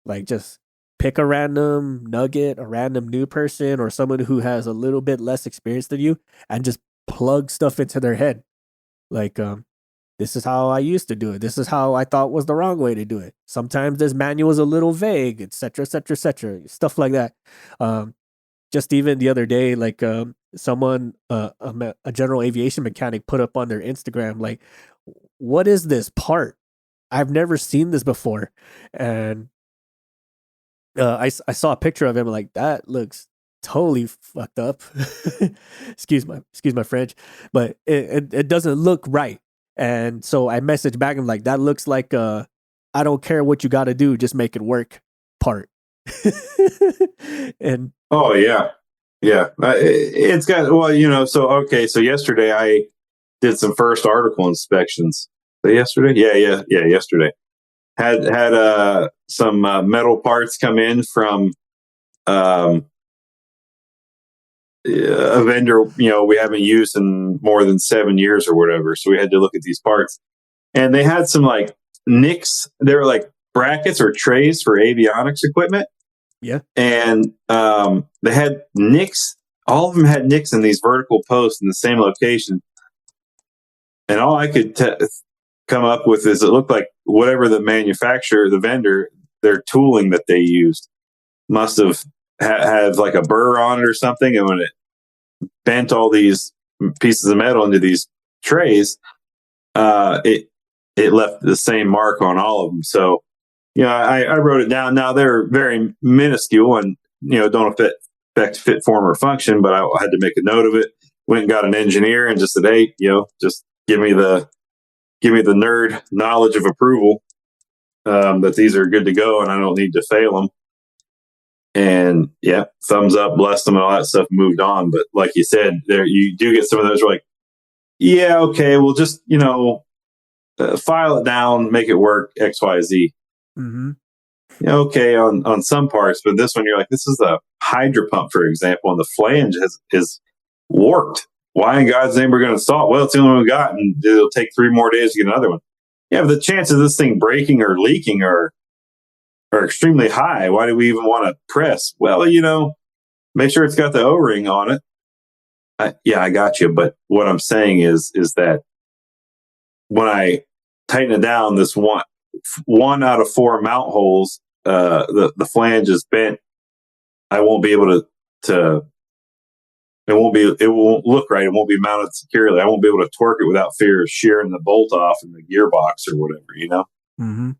Like just pick a random nugget, a random new person or someone who has a little bit less experience than you and just plug stuff into their head. Like, this is how I used to do it. This is how I thought was the wrong way to do it. Sometimes this manual is a little vague, etc., etc., etc., stuff like that. Just even the other day, like someone, a general aviation mechanic, put up on their Instagram, like, "What is this part? I've never seen this before." And I saw a picture of him, like that looks totally fucked up. excuse my French, but it doesn't look right. And so I messaged back and like, that looks like I don't care what you got to do, just make it work part. And oh yeah, it's got so yesterday I did some first article inspections. Yesterday, yeah, yesterday had some metal parts come in from a vendor, we haven't used in more than 7 years or whatever. So we had to look at these parts, and they had some like nicks. They were like brackets or trays for avionics equipment. Yeah. And they had nicks. All of them had nicks in these vertical posts in the same location. And all I could come up with is it looked like whatever the manufacturer, the vendor, their tooling that they used must have had like a burr on it or something. And when it bent all these pieces of metal into these trays, it left the same mark on all of them. So, I wrote it down. Now they're very minuscule and, don't affect fit, form, or function, but I had to make a note of it. Went and got an engineer and just said, hey, just give me the nerd knowledge of approval that these are good to go and I don't need to fail them. And yeah, thumbs up, blessed them, and all that stuff, moved on. But like you said, there you do get some of those like, yeah, okay, we'll just, file it down, make it work, X, Y, Z. Mm-hmm. Okay, on some parts, but this one, you're like, this is a hydro pump, for example, and the flange is warped. Why in God's name we're going to install it? Well, it's the only one we got, and it'll take 3 more days to get another one. Yeah, but the chances of this thing breaking or leaking are extremely high. Why do we even want to press? Well, make sure it's got the O-ring on it. I got you. But what I'm saying is that when I tighten it down, this one out of 4 mount holes, the flange is bent. I won't be able to. It won't look right. It won't be mounted securely. I won't be able to torque it without fear of shearing the bolt off in the gearbox or whatever. Mm-hmm.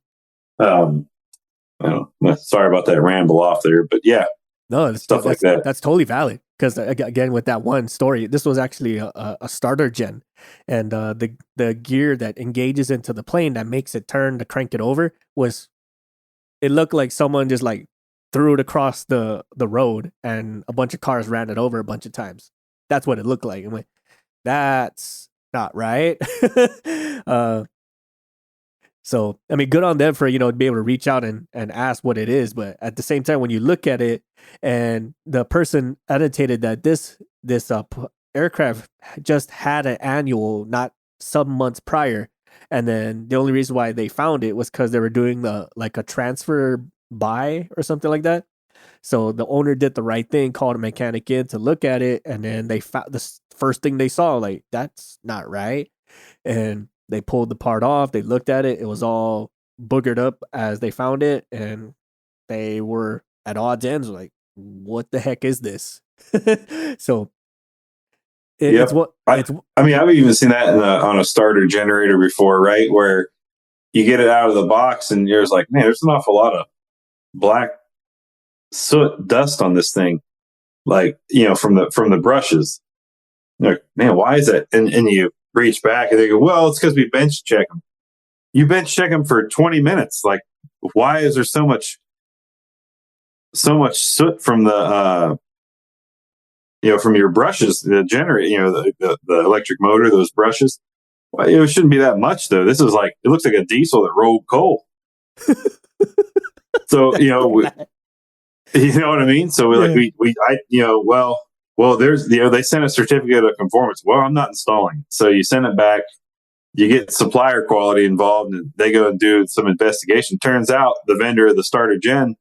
I don't know. Sorry about that ramble off there, but yeah, No, stuff like that. That's totally valid. Because again, with that one story, this was actually a starter gen, and the gear that engages into the plane that makes it turn to crank it over it looked like someone just like threw it across the road, and a bunch of cars ran it over a bunch of times. That's what it looked like. I'm like, that's not right. So, I mean, good on them for, to be able to reach out and ask what it is. But at the same time, when you look at it, and the person annotated that this aircraft just had an annual, not some months prior. And then the only reason why they found it was because they were doing a transfer buy or something like that. So the owner did the right thing, called a mechanic in to look at it. And then they found the first thing they saw, like, that's not right. And they pulled the part off. They looked at it. It was all boogered up as they found it. And they were at odds ends, like, what the heck is this? So it's what I mean, I've even seen that on a starter generator before, right? Where you get it out of the box and you're just like, man, there's an awful lot of black soot dust on this thing. Like, from the brushes. You're like, man, why is that? And you reach back and they go, well, it's because we bench check them. You bench check them for 20 minutes. Like, why is there so much soot from the from your brushes, the generator, the electric motor, those brushes? Well, it shouldn't be that much though. This is like, it looks like a diesel that rolled coal. So you know what I mean. So there's they sent a certificate of conformance. Well, I'm not installing. So you send it back. You get supplier quality involved, and they go and do some investigation. Turns out the vendor of the starter gen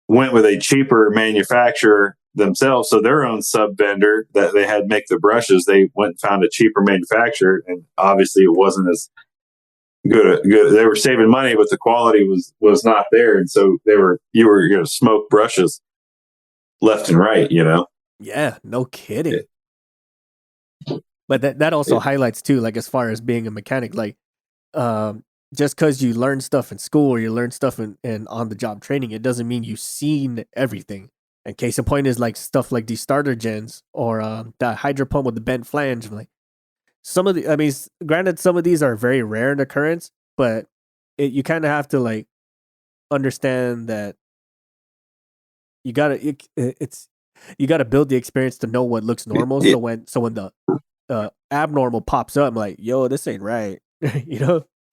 went with a cheaper manufacturer themselves. So their own sub vendor that they had make the brushes, they went and found a cheaper manufacturer, and obviously it wasn't as good. They were saving money, but the quality was not there, and so you were going to smoke brushes left and right. Yeah, no kidding. But that also highlights too, like, as far as being a mechanic, like, just because you learn stuff in school or you learn stuff in on the job training, it doesn't mean you've seen everything. And case in point is like stuff like these starter gens or the hydro pump with the bent flange. Like, granted, some of these are very rare in occurrence, but you kind of have to like understand that you gotta build the experience to know what looks normal. So when the abnormal pops up, I'm like, yo, this ain't right.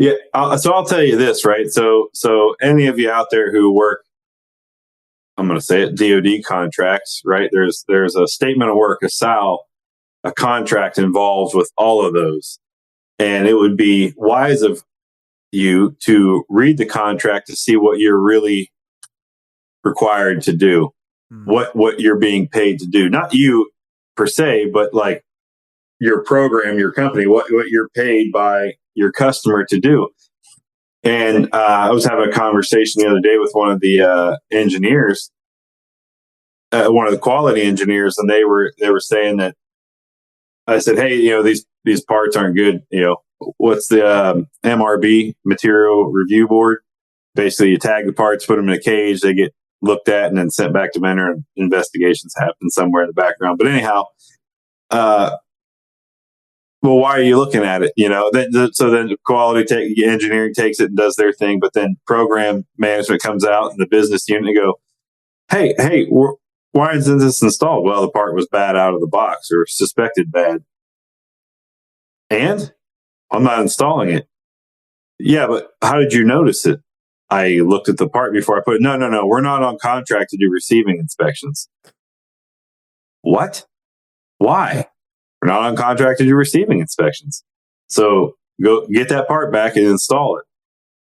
Yeah. So I'll tell you this, right? So any of you out there who work, I'm going to say it, DoD contracts, right? There's a statement of work, a SAL, a contract involved with all of those. And it would be wise of you to read the contract to see what you're really required to do, what you're being paid to do. Not you per se, but like your program, your company, what you're paid by your customer to do. And I was having a conversation the other day with one of the engineers, one of the quality engineers, and they were saying that, I said, hey, these parts aren't good. What's the MRB, Material Review Board? Basically, you tag the parts, put them in a cage, they get looked at and then sent back to vendor, and investigations happen somewhere in the background. But anyhow, well, why are you looking at it? So then quality engineering takes it and does their thing, but then program management comes out and the business unit go, hey, why isn't this installed? Well, the part was bad out of the box or suspected bad. And I'm not installing it. Yeah, but how did you notice it? I looked at the part before I put it. No. We're not on contract to do receiving inspections. What? Why? We're not on contract to do receiving inspections. So go get that part back and install it.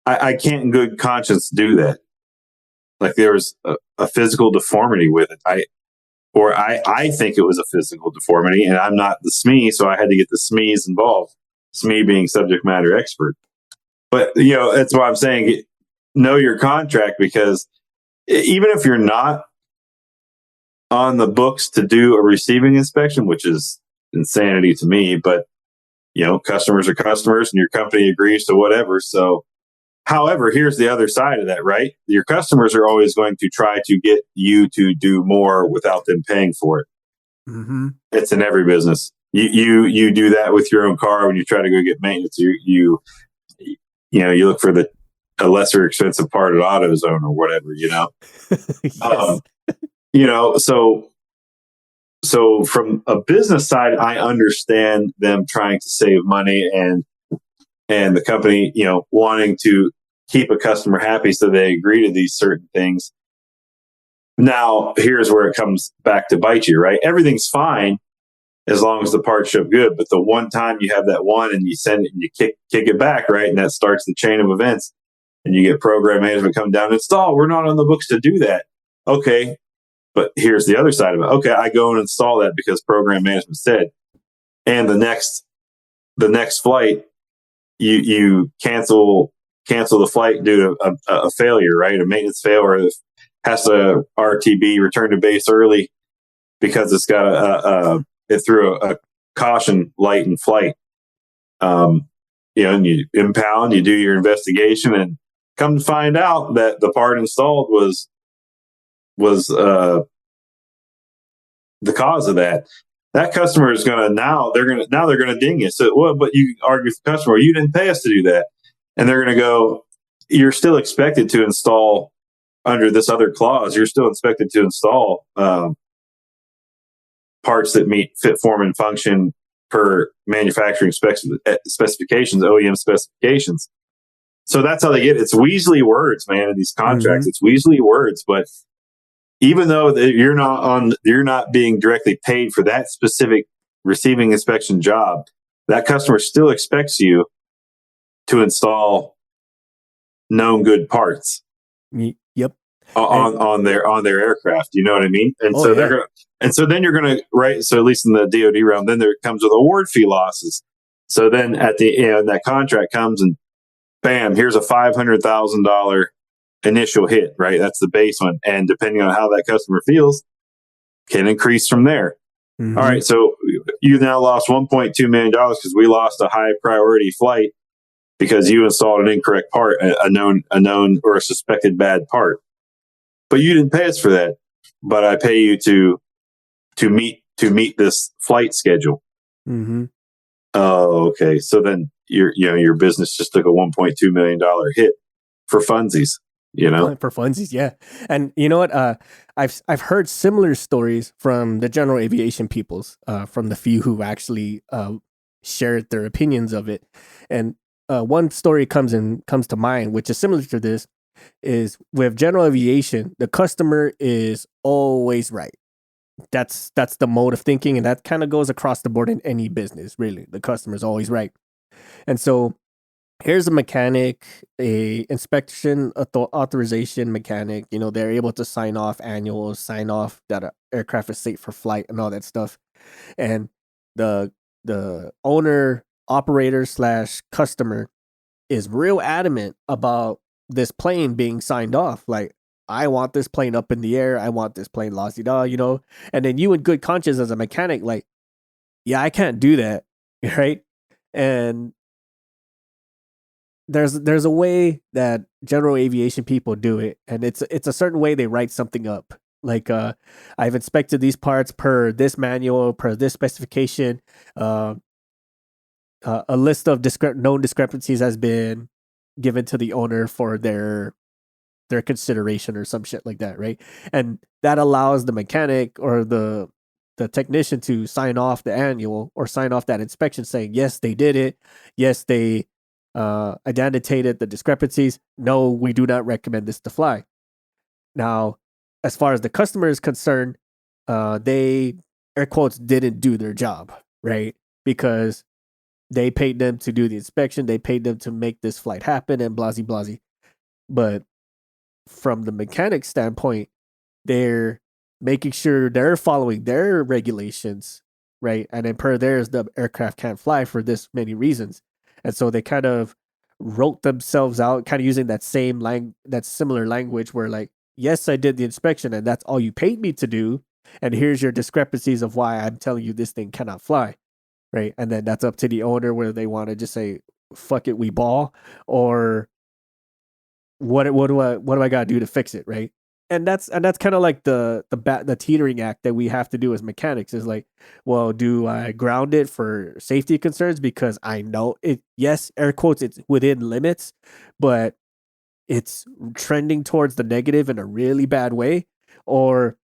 I can't in good conscience do that. Like, there was a physical deformity with it. I think it was a physical deformity, and I'm not the SME, so I had to get the SMEs involved. SME being subject matter expert. But, that's why I'm saying know your contract, because even if you're not on the books to do a receiving inspection, which is insanity to me, but customers are customers and your company agrees to whatever. So However, here's the other side of that, right? Your customers are always going to try to get you to do more without them paying for it. Mm-hmm. It's in every business. You do that with your own car when you try to go get maintenance. You look for a lesser expensive part at AutoZone or whatever. Yes. So from a business side, I understand them trying to save money and the company, wanting to keep a customer happy, so they agree to these certain things. Now, here's where it comes back to bite you, right? Everything's fine as long as the parts ship good, but the one time you have that one and you send it and you kick it back, right? And that starts the chain of events, and you get program management come down and install. We're not on the books to do that. Okay. But here's the other side of it. Okay, I go and install that because program management said. And the next flight, you cancel the flight due to a failure, right? A maintenance fail, or it has to RTB, return to base early, because it's got it threw a caution light in flight. And you impound, you do your investigation, and come to find out that the part installed was the cause of that. That customer is going to ding you. So, well, but you argue with the customer, you didn't pay us to do that. And they're going to go, you're still expected to install under this other clause. You're still expected to install parts that meet fit, form, and function per manufacturing specifications, OEM specifications. So that's how they get it. It's Weasley words, man, in these contracts. Mm-hmm. It's Weasley words, but even though you're not being directly paid for that specific receiving inspection job, that customer still expects you to install known good parts. Yep. On their aircraft. You know what I mean? And so then you're gonna, right. So at least in the DoD realm, then there comes with award fee losses. So then at the end, that contract comes and bam, here's a $500,000 initial hit, right? That's the base one. And depending on how that customer feels, can increase from there. Mm-hmm. All right. So you now lost $1.2 million because we lost a high priority flight because you installed an incorrect part, a known or a suspected bad part. But you didn't pay us for that. But I pay you to meet this flight schedule. Mm-hmm. Oh, okay. So then your business just took a $1.2 million hit for funsies. For funsies, yeah. And you know what? I've heard similar stories from the general aviation peoples, from the few who actually shared their opinions of it. And one story comes to mind, which is similar to this, is with general aviation, the customer is always right. That's the mode of thinking, and that kind of goes across the board in any business, really. The customer is always right. And so here's a mechanic, a inspection authorization mechanic. They're able to sign off annuals, sign off that an aircraft is safe for flight and all that stuff. And the owner, operator / customer is real adamant about this plane being signed off. Like, I want this plane up in the air. I want this plane la-di-da, And then you in good conscience as a mechanic, like, yeah, I can't do that, right? And there's a way that general aviation people do it, and it's a certain way they write something up. Like, I've inspected these parts per this manual, per this specification. A list of known discrepancies has been given to the owner for their consideration or some shit like that, right? And that allows the mechanic or the technician to sign off the annual or sign off that inspection saying, yes, they did it. Yes, they identified the discrepancies. No, we do not recommend this to fly. Now, as far as the customer is concerned, they, air quotes, didn't do their job, right? Because they paid them to do the inspection. They paid them to make this flight happen and blasey blasey. But from the mechanic standpoint, they're making sure they're following their regulations, right? And then per theirs, the aircraft can't fly for this many reasons. And so they kind of wrote themselves out, kind of using that similar language where, like, yes, I did the inspection and that's all you paid me to do. And here's your discrepancies of why I'm telling you this thing cannot fly, right? And then that's up to the owner whether they want to just say, fuck it, we ball, or what do I gotta do to fix it, right? And that's kind of like the teetering act that we have to do as mechanics is like, well, do I ground it for safety concerns because I know it? Yes, air quotes, it's within limits, but it's trending towards the negative in a really bad way, or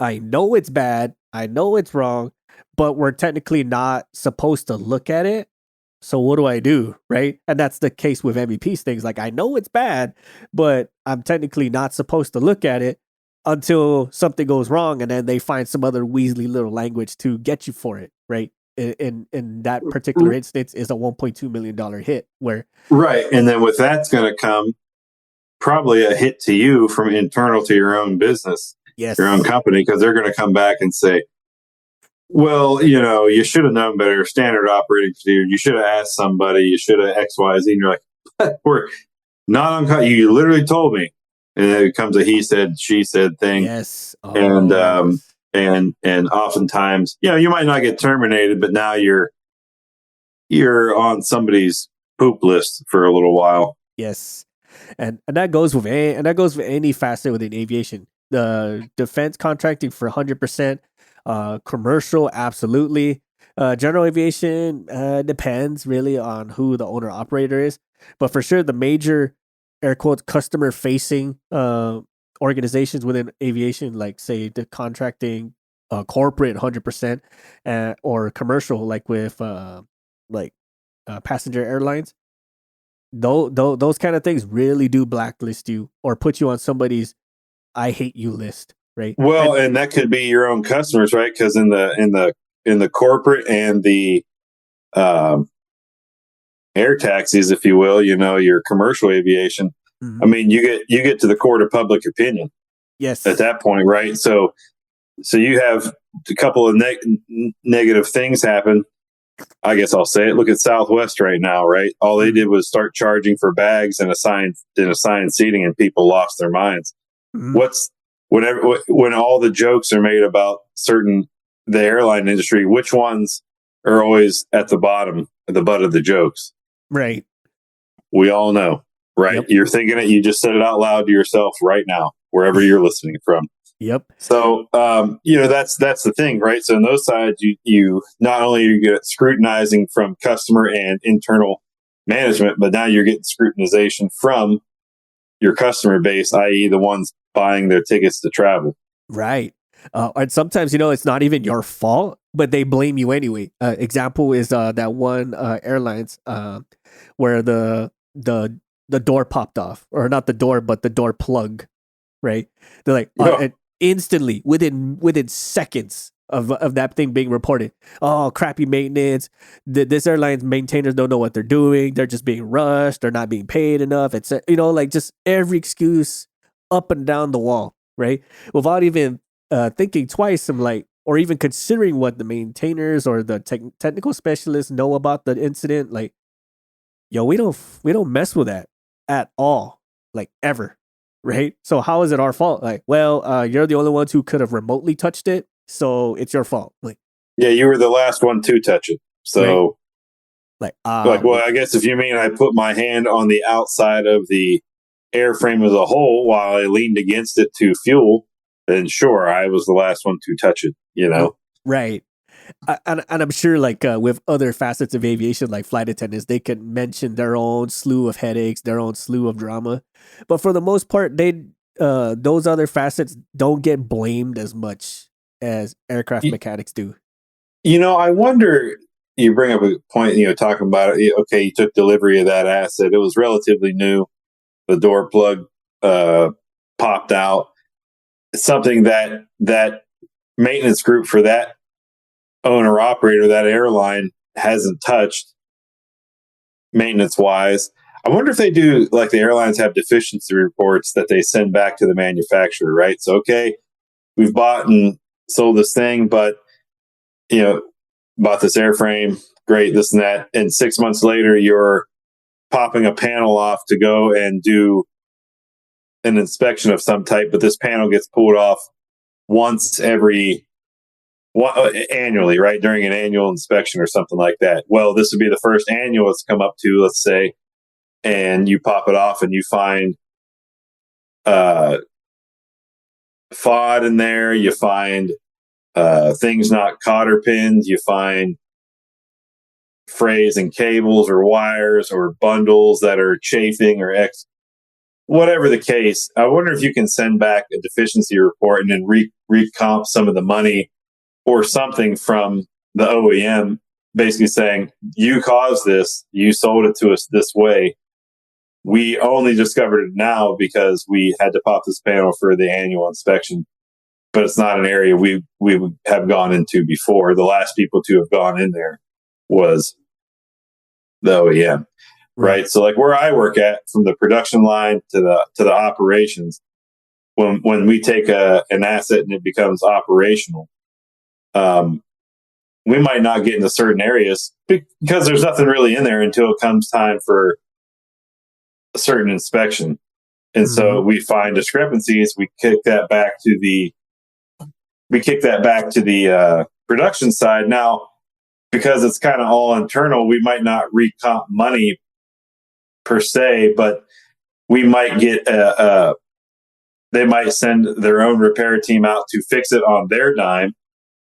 I know it's bad, I know it's wrong, but we're technically not supposed to look at it. So what do I do, right? And that's the case with MVP's things. Like I know it's bad, but I'm technically not supposed to look at it until something goes wrong, and then they find some other Weasley little language to get you for it, right? In that particular instance, is a $1.2 million hit. Where right, and then with that's going to come probably a hit to you from internal to your own business, yes, your own company, because they're going to come back and say, well, you should have known better. Standard operating procedure. You should have asked somebody. You should have X, Y, Z. And you're like, we're not on. You literally told me, and then it becomes a he said, she said thing. Yes, and oftentimes, you might not get terminated, but now you're on somebody's poop list for a little while. Yes, and that goes with any facet within aviation. The defense contracting for 100%. Commercial, absolutely. General aviation depends really on who the owner operator is, but for sure the major air quotes customer facing organizations within aviation, like say the contracting, corporate 100%, or commercial, like with passenger airlines. Those kind of things really do blacklist you or put you on somebody's I hate you list. Right. Well, and that could be your own customers, right? Because in the corporate and the air taxis, if you will, your commercial aviation. Mm-hmm. I mean, you get to the court of public opinion. Yes. At that point, right? So you have a couple of negative things happen. I guess I'll say it. Look at Southwest right now, right? All they did was start charging for bags and assigned seating, and people lost their minds. Mm-hmm. When all the jokes are made about the airline industry, which ones are always at the bottom, at the butt of the jokes? Right. We all know, right? Yep. You're thinking it. You just said it out loud to yourself right now, wherever you're listening from. Yep. So, that's the thing, right? So on those sides, you not only you get scrutinizing from customer and internal management, but now you're getting scrutinization from your customer base, i.e. the ones buying their tickets to travel. Right. And sometimes, it's not even your fault, but they blame you anyway. Example is that one airlines where the door popped off, or not the door, but the door plug. Right. They're like and instantly within seconds of that thing being reported. Oh, crappy maintenance. This airline's maintainers don't know what they're doing. They're just being rushed. They're not being paid enough. It's like just every excuse up and down the wall, right? Without even thinking twice, or even considering what the maintainers or the technical specialists know about the incident. Like, we don't mess with that at all, like ever, right? So how is it our fault? Like, well, you're the only ones who could have remotely touched it, so it's your fault. Like, yeah, you were the last one to touch it, so right. Well, I guess if you mean I put my hand on the outside of the airframe as a whole while I leaned against it to fuel, then sure, I was the last one to touch it, Right. And I'm sure with other facets of aviation, like flight attendants, they can mention their own slew of headaches, their own slew of drama. But for the most part, those other facets don't get blamed as much as aircraft mechanics do. I wonder, you bring up a point, talking about it. Okay, you took delivery of that asset. It was relatively new. The door plug popped out. Something that maintenance group for that owner operator, that airline, hasn't touched maintenance wise. I wonder if they do, like the airlines have deficiency reports that they send back to the manufacturer, right? So, okay, we've bought and sold this thing, but bought this airframe, great, this and that. And 6 months later, you're popping a panel off to go and do an inspection of some type, but this panel gets pulled off annually, right? During an annual inspection or something like that. Well, this would be the first annual it's come up to, let's say, and you pop it off and you find FOD in there. You find things not cotter pinned. You find frays and cables or wires or bundles that are chafing or whatever the case. I wonder if you can send back a deficiency report and then recomp some of the money or something from the OEM, basically saying, you caused this, you sold it to us this way. We only discovered it now because we had to pop this panel for the annual inspection, but it's not an area we would have gone into before. The last people to have gone in there was the OEM, right? So like where I work at, from the production line to the operations, when we take an asset and it becomes operational, we might not get into certain areas because there's nothing really in there until it comes time for a certain inspection. And so we find discrepancies. We kick that back to the production side. Now, because it's kind of all internal, we might not recomp money per se, but we might get they might send their own repair team out to fix it on their dime,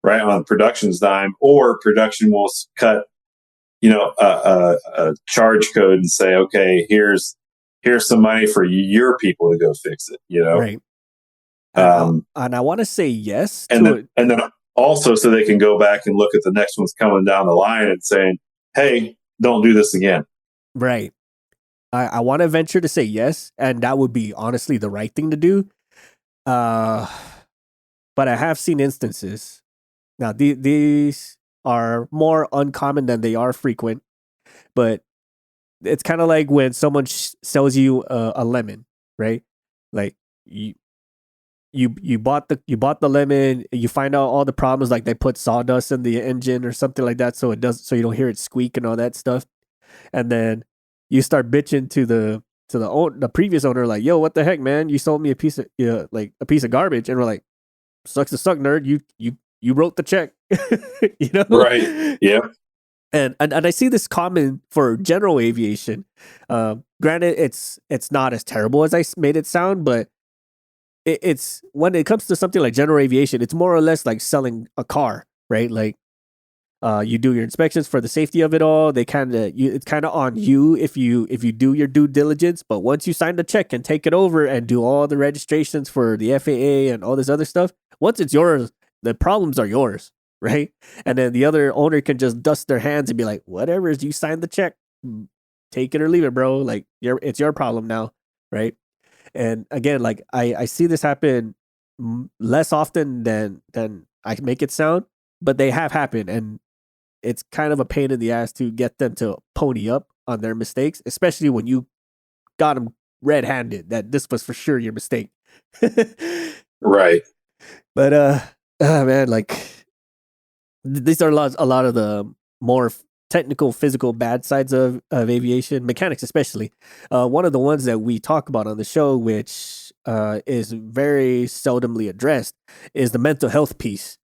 right, on production's dime, or production will cut, a charge code and say, okay, here's some money for your people to go fix it, Right. And I want to say yes. And then also so they can go back and look at the next one's coming down the line and saying, hey, don't do this again. Right. I want to venture to say yes, and that would be honestly the right thing to do. But I have seen instances. Now, these are more uncommon than they are frequent, but it's kind of like when someone sells you a lemon, right? Like you bought the lemon, you find out all the problems, like they put sawdust in the engine or something like that, so you don't hear it squeak and all that stuff, and then you start bitching to the previous owner, like, yo, what the heck, man? You sold me a piece of garbage, and we're like, sucks to suck, nerd. You wrote the check, Right? Yeah. And I see this common for general aviation. Granted, it's not as terrible as I made it sound, but it's when it comes to something like general aviation, it's more or less like selling a car, right? Like, you do your inspections for the safety of it all. It's kind of on you if you do your due diligence. But once you sign the check and take it over and do all the registrations for the FAA and all this other stuff, once it's yours, the problems are yours, right? And then the other owner can just dust their hands and be like, whatever, you signed the check, take it or leave it, bro. Like, it's your problem now, right? And again, like I see this happen less often than I make it sound, but they have happened, and it's kind of a pain in the ass to get them to pony up on their mistakes, especially when you got them red-handed that this was for sure your mistake. Right. But man, like these are a lot of the more technical, physical bad sides of aviation, mechanics especially. One of the ones that we talk about on the show, which is very seldomly addressed, is the mental health piece.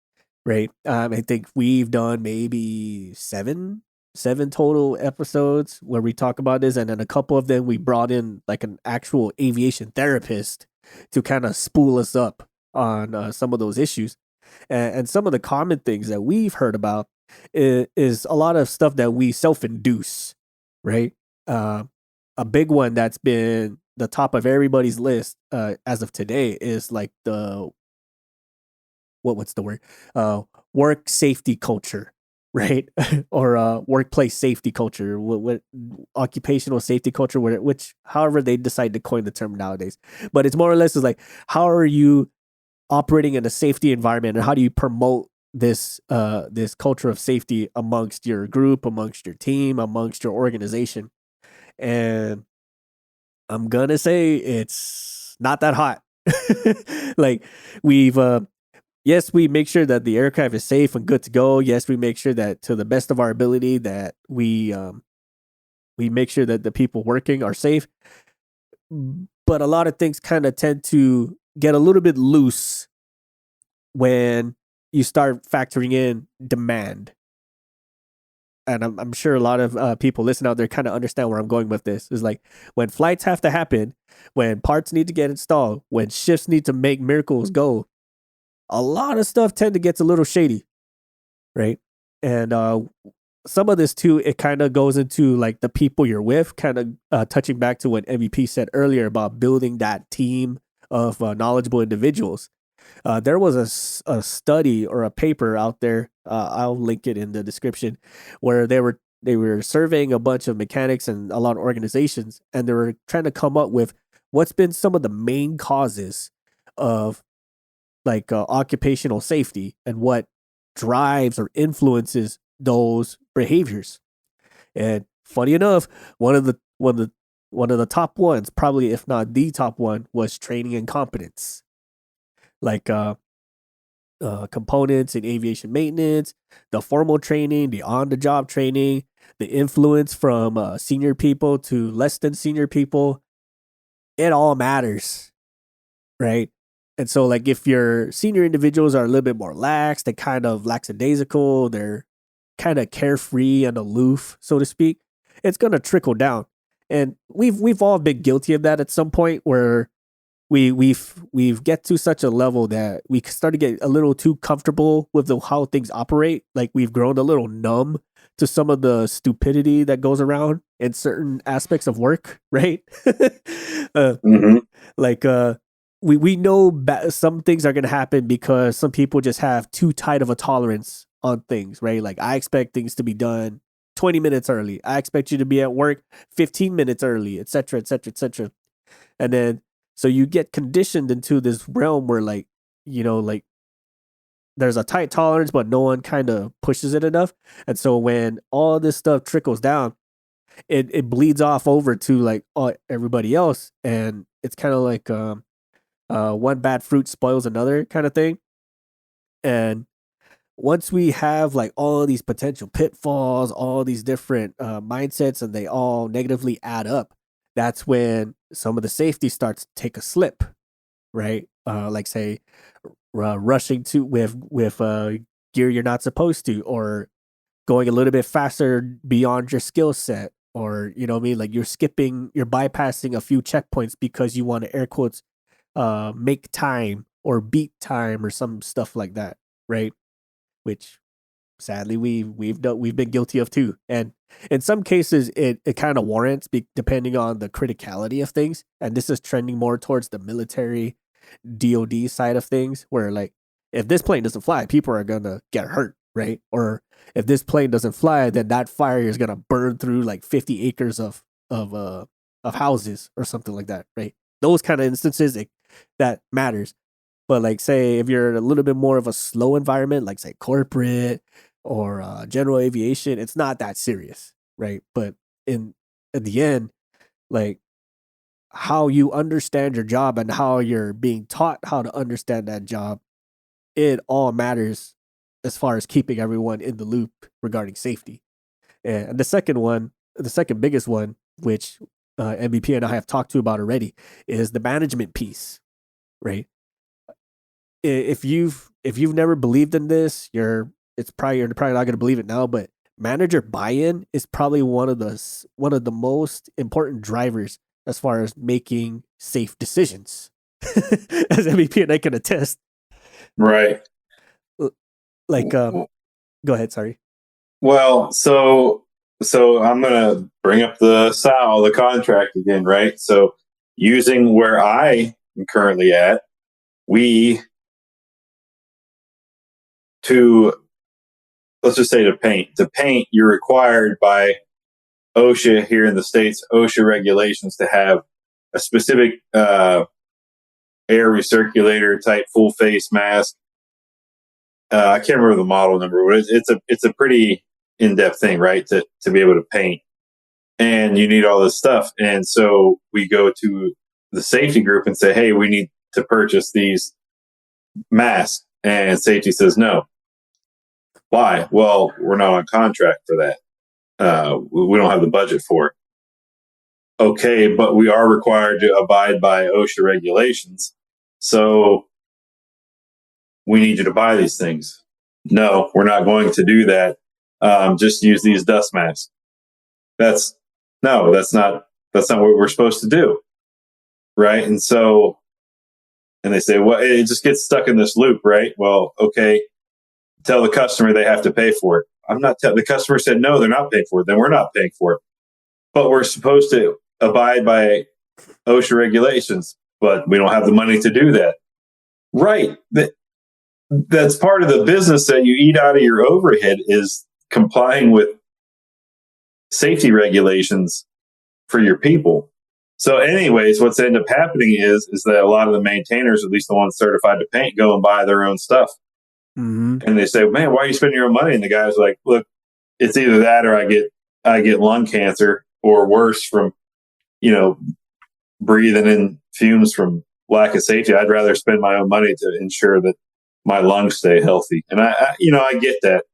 Right. I think we've done maybe seven total episodes where we talk about this, and then a couple of them we brought in like an actual aviation therapist to kind of spool us up on some of those issues. And some of the common things that we've heard about is a lot of stuff that we self-induce, right? A big one that's been the top of everybody's list as of today is like the what's the word? Work safety culture, right? Or workplace safety culture, what occupational safety culture, which however they decide to coin the term nowadays. But it's more or less is like, how are you operating in a safety environment, and how do you promote this culture of safety amongst your group, amongst your team, amongst your organization? And I'm gonna say it's not that hot. Like we've yes, we make sure that the aircraft is safe and good to go. Yes, we make sure that to the best of our ability that we make sure that the people working are safe. But a lot of things kind of tend to get a little bit loose when you start factoring in demand. and I'm sure a lot of people listening out there kind of understand where I'm going with this. Is like when flights have to happen, when parts need to get installed, when shifts need to make miracles go, a lot of stuff tend to get a little shady, right? And some of this too, it kind of goes into like the people you're with, kind of touching back to what MVP said earlier about building that team of knowledgeable individuals. There was a study or a paper out there. I'll link it in the description, where they were surveying a bunch of mechanics and a lot of organizations, and they were trying to come up with what's been some of the main causes of like occupational safety and what drives or influences those behaviors. And funny enough, one of the top ones, probably if not the top one, was training and competence. Like components in aviation maintenance, the formal training, the on the job training, the influence from senior people to less than senior people. It all matters, right? And so, like, if your senior individuals are a little bit more lax, they kind of lackadaisical, they're kind of carefree and aloof, so to speak, it's gonna trickle down. And we've all been guilty of that at some point, where we've get to such a level that we start to get a little too comfortable with how things operate. Like we've grown a little numb to some of the stupidity that goes around in certain aspects of work, right? Mm-hmm. Like we know some things are going to happen because some people just have too tight of a tolerance on things, right? Like I expect things to be done 20 minutes early. I expect you to be at work 15 minutes early, et cetera, et cetera, et cetera. And then so you get conditioned into this realm where, like, you know, like there's a tight tolerance, but no one kind of pushes it enough. And so when all this stuff trickles down, it bleeds off over to like everybody else. And it's kind of like one bad fruit spoils another kind of thing. And once we have like all these potential pitfalls, all these different mindsets, and they all negatively add up, that's when some of the safety starts to take a slip, right? Like say rushing to with gear you're not supposed to, or going a little bit faster beyond your skill set, or you know what I mean, like you're bypassing a few checkpoints because you want to air quotes make time or beat time or some stuff like that, right? Which sadly we've been guilty of too. And in some cases it kind of warrants depending on the criticality of things. And this is trending more towards the military DoD side of things, where like if this plane doesn't fly, people are gonna get hurt, right? Or if this plane doesn't fly, then that fire is gonna burn through like 50 acres of houses or something like that, right? Those kind of instances that matters. But like say if you're in a little bit more of a slow environment, like say corporate or general aviation, it's not that serious, right? But at the end, like how you understand your job and how you're being taught how to understand that job, it all matters as far as keeping everyone in the loop regarding safety. And the second biggest one, which MVP and I have talked to about already, is the management piece, right? If you've never believed in this, you're probably not going to believe it now, but manager buy-in is probably one of the most important drivers as far as making safe decisions, as MVP and I can attest. Right. Like, go ahead. Sorry. Well, so I'm gonna bring up the contract again, right? So using where I am currently at, let's just say to paint, you're required by OSHA here in the States, OSHA regulations, to have a specific air recirculator type full face mask. I can't remember the model number, but it's a pretty in-depth thing, right? To be able to paint, and you need all this stuff. And so we go to the safety group and say, hey, we need to purchase these masks. And safety says no. Why? Well, we're not on contract for that. We don't have the budget for it. Okay, but we are required to abide by OSHA regulations. So we need you to buy these things. No, we're not going to do that. Just use these dust masks. That's not what we're supposed to do. Right. And so, and they say, well, it just gets stuck in this loop, right? Well, okay, tell the customer they have to pay for it. The customer said, no, they're not paying for it. Then we're not paying for it. But we're supposed to abide by OSHA regulations, but we don't have the money to do that. Right. That's part of the business that you eat out of your overhead, is complying with safety regulations for your people. So anyways, what's ended up happening is that a lot of the maintainers, at least the ones certified to paint, go and buy their own stuff. Mm-hmm. And they say, man, why are you spending your own money? And the guy's like, look, it's either that or I get lung cancer or worse from, breathing in fumes from lack of safety. I'd rather spend my own money to ensure that my lungs stay healthy. And I get that,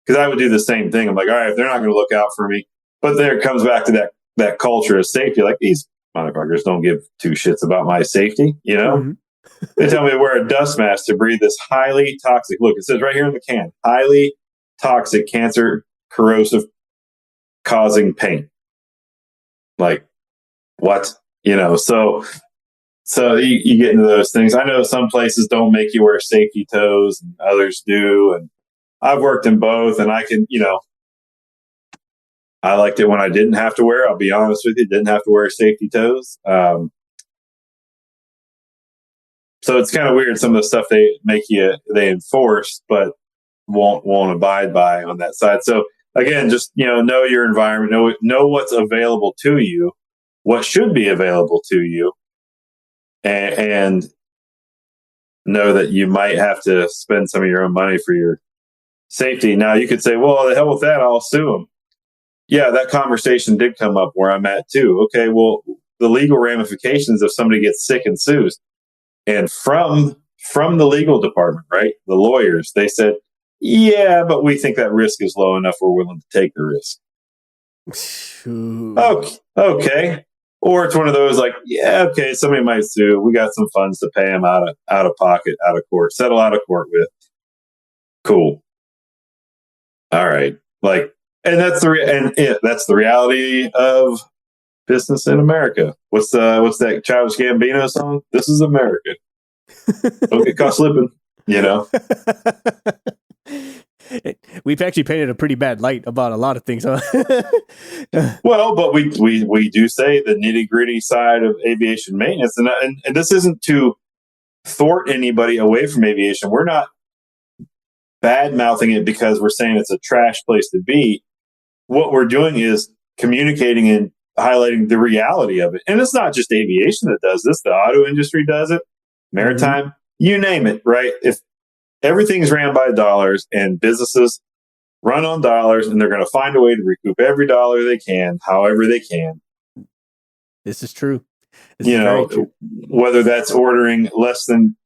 because I would do the same thing. I'm like, all right, if they're not going to look out for me, but there it comes back to that culture of safety. Like, these motherfuckers don't give two shits about my safety. Mm-hmm. They tell me to wear a dust mask to breathe this highly toxic, look, it says right here in the can, highly toxic, cancer corrosive causing paint. Like, what? So you get into those things. I know some places don't make you wear safety toes and others do. And I've worked in both, and I can, I liked it when I didn't have to wear, I'll be honest with you, didn't have to wear safety toes. So it's kind of weird, some of the stuff they enforce, but won't abide by on that side. So again, just, know your environment, know what's available to you, what should be available to you, and know that you might have to spend some of your own money for your safety. Now you could say, well, the hell with that, I'll sue them. Yeah, that conversation did come up where I'm at too. Okay, well, the legal ramifications if somebody gets sick and sues. And from the legal department, right, the lawyers, they said, yeah, but we think that risk is low enough, we're willing to take the risk. Okay. Or it's one of those like, yeah, okay, somebody might sue. We got some funds to pay them out of pocket, out of court, settle out of court with. Cool. All right. Like, and that's the reality of business in America. What's that Childish Gambino song? This is America. Don't get caught slipping, We've actually painted a pretty bad light about a lot of things, huh? Well, but we do say the nitty gritty side of aviation maintenance, and this isn't to thwart anybody away from aviation. We're not bad mouthing it because we're saying it's a trash place to be. What we're doing is communicating and highlighting the reality of it. And it's not just aviation that does this. The auto industry does it, maritime, you name it, right? If everything's ran by dollars and businesses run on dollars, and they're going to find a way to recoup every dollar they can, however they can. This is true. Whether that's ordering less than,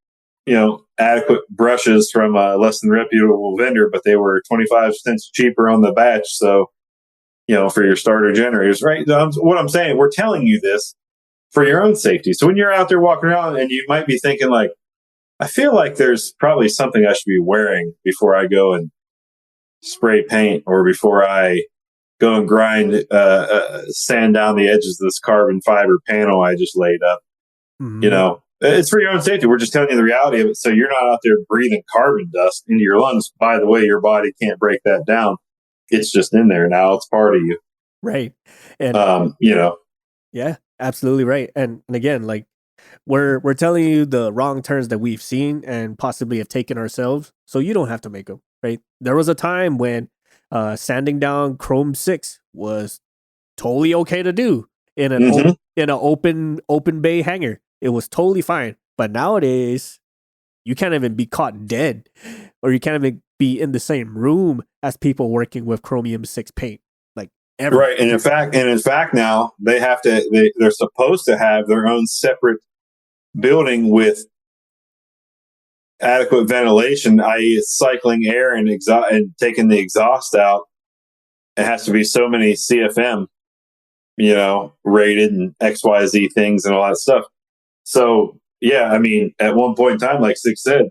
adequate brushes from a less than reputable vendor, but they were 25 cents cheaper on the batch. So, for your starter generators, right? What I'm saying, we're telling you this for your own safety. So when you're out there walking around and you might be thinking like, I feel like there's probably something I should be wearing before I go and spray paint, or before I go and grind, sand down the edges of this carbon fiber panel I just laid up. Mm-hmm. It's for your own safety. We're just telling you the reality of it. So you're not out there breathing carbon dust into your lungs. By the way, your body can't break that down. It's just in there now. It's part of you. Right. And, yeah, absolutely right. And again, like, we're telling you the wrong turns that we've seen and possibly have taken ourselves, so you don't have to make them, right? There was a time when sanding down Chrome 6 was totally okay to do in an open bay hangar. It was totally fine. But nowadays, you can't even be caught dead, or you can't even be in the same room as people working with Chromium 6 paint. Like, ever. Right. And in fact, now they're supposed to have their own separate building with adequate ventilation, i.e., cycling air and taking the exhaust out. It has to be so many CFM, rated, and XYZ things and all that stuff. So yeah, I mean, at one point in time, like Six said,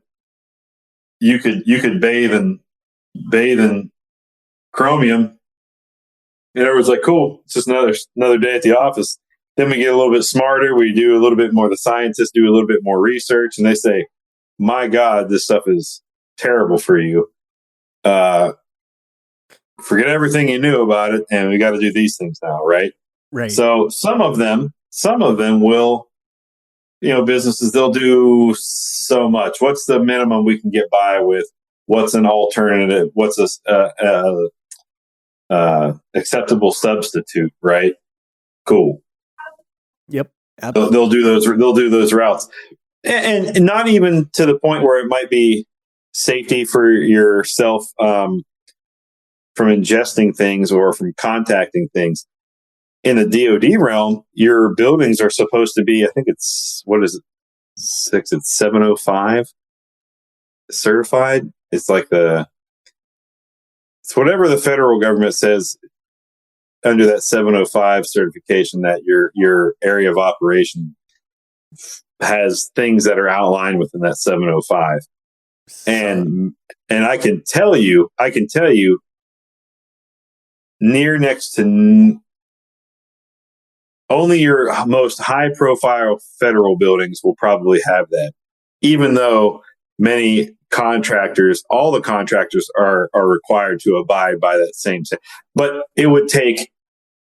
you could bathe in chromium. And everyone's like, cool, it's just another day at the office. Then we get a little bit smarter. We do a little bit more, the scientists do a little bit more research, and they say, my God, this stuff is terrible for you. Forget everything you knew about it, and we got to do these things now, right? Right. So some of them will, businesses, they'll do so much. What's the minimum we can get by with? What's an alternative? What's a acceptable substitute, right? Cool. Yep. They'll do those routes, and not even to the point where it might be safety for yourself from ingesting things or from contacting things. In the DoD realm, your buildings are supposed to be, I think it's, what is it? It's 705 certified. It's like it's whatever the federal government says under that 705 certification, that your area of operation has things that are outlined within that 705. And I can tell you near next to only your most high profile federal buildings will probably have that, even though many contractors, all the contractors are required to abide by that same thing. But it would take,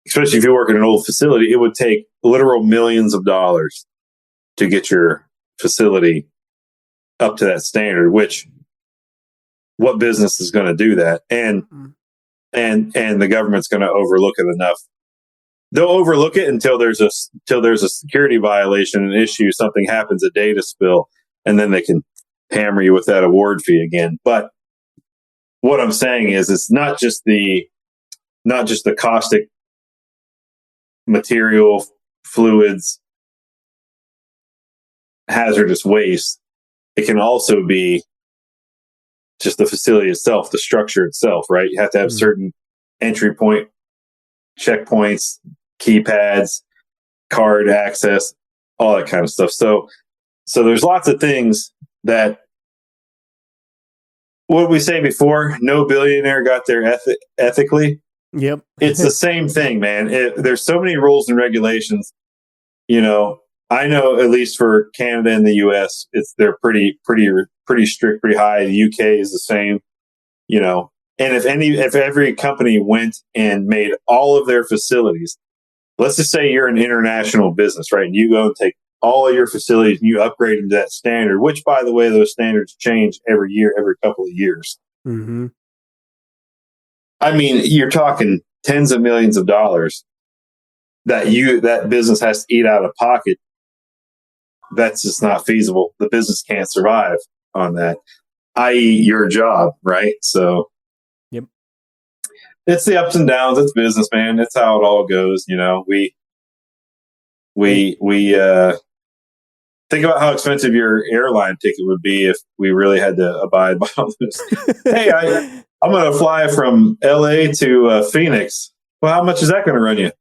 especially if you work in an old facility, it would take literal millions of dollars to get your facility up to that standard, which what business is going to do that? And the government's going to overlook it enough. They'll overlook it until there's a security violation, an issue, something happens, a data spill, and then they can hammer you with that award fee again. But what I'm saying is, it's not just the caustic material, fluids, hazardous waste. It can also be just the facility itself, the structure itself, right? You have to have certain entry point checkpoints, keypads, card access, all that kind of stuff. So there's lots of things that, what did we say before? No billionaire got there ethically. Yep. It's the same thing, man. There's so many rules and regulations. I know, at least for Canada and the US, they're pretty strict, pretty high. The UK is the same, And if every company went and made all of their facilities, let's just say you're an international business, right? And you go and take all of your facilities and you upgrade them to that standard, which, by the way, those standards change every year, every couple of years. Mm-hmm. I mean, you're talking tens of millions of dollars that business has to eat out of pocket. That's just not feasible. The business can't survive on that, i.e. your job, right? So yep. It's the ups and downs. It's business, man. That's how it all goes. We think about how expensive your airline ticket would be if we really had to abide by all this. Hey, I'm going to fly from LA to Phoenix. Well, how much is that going to run you?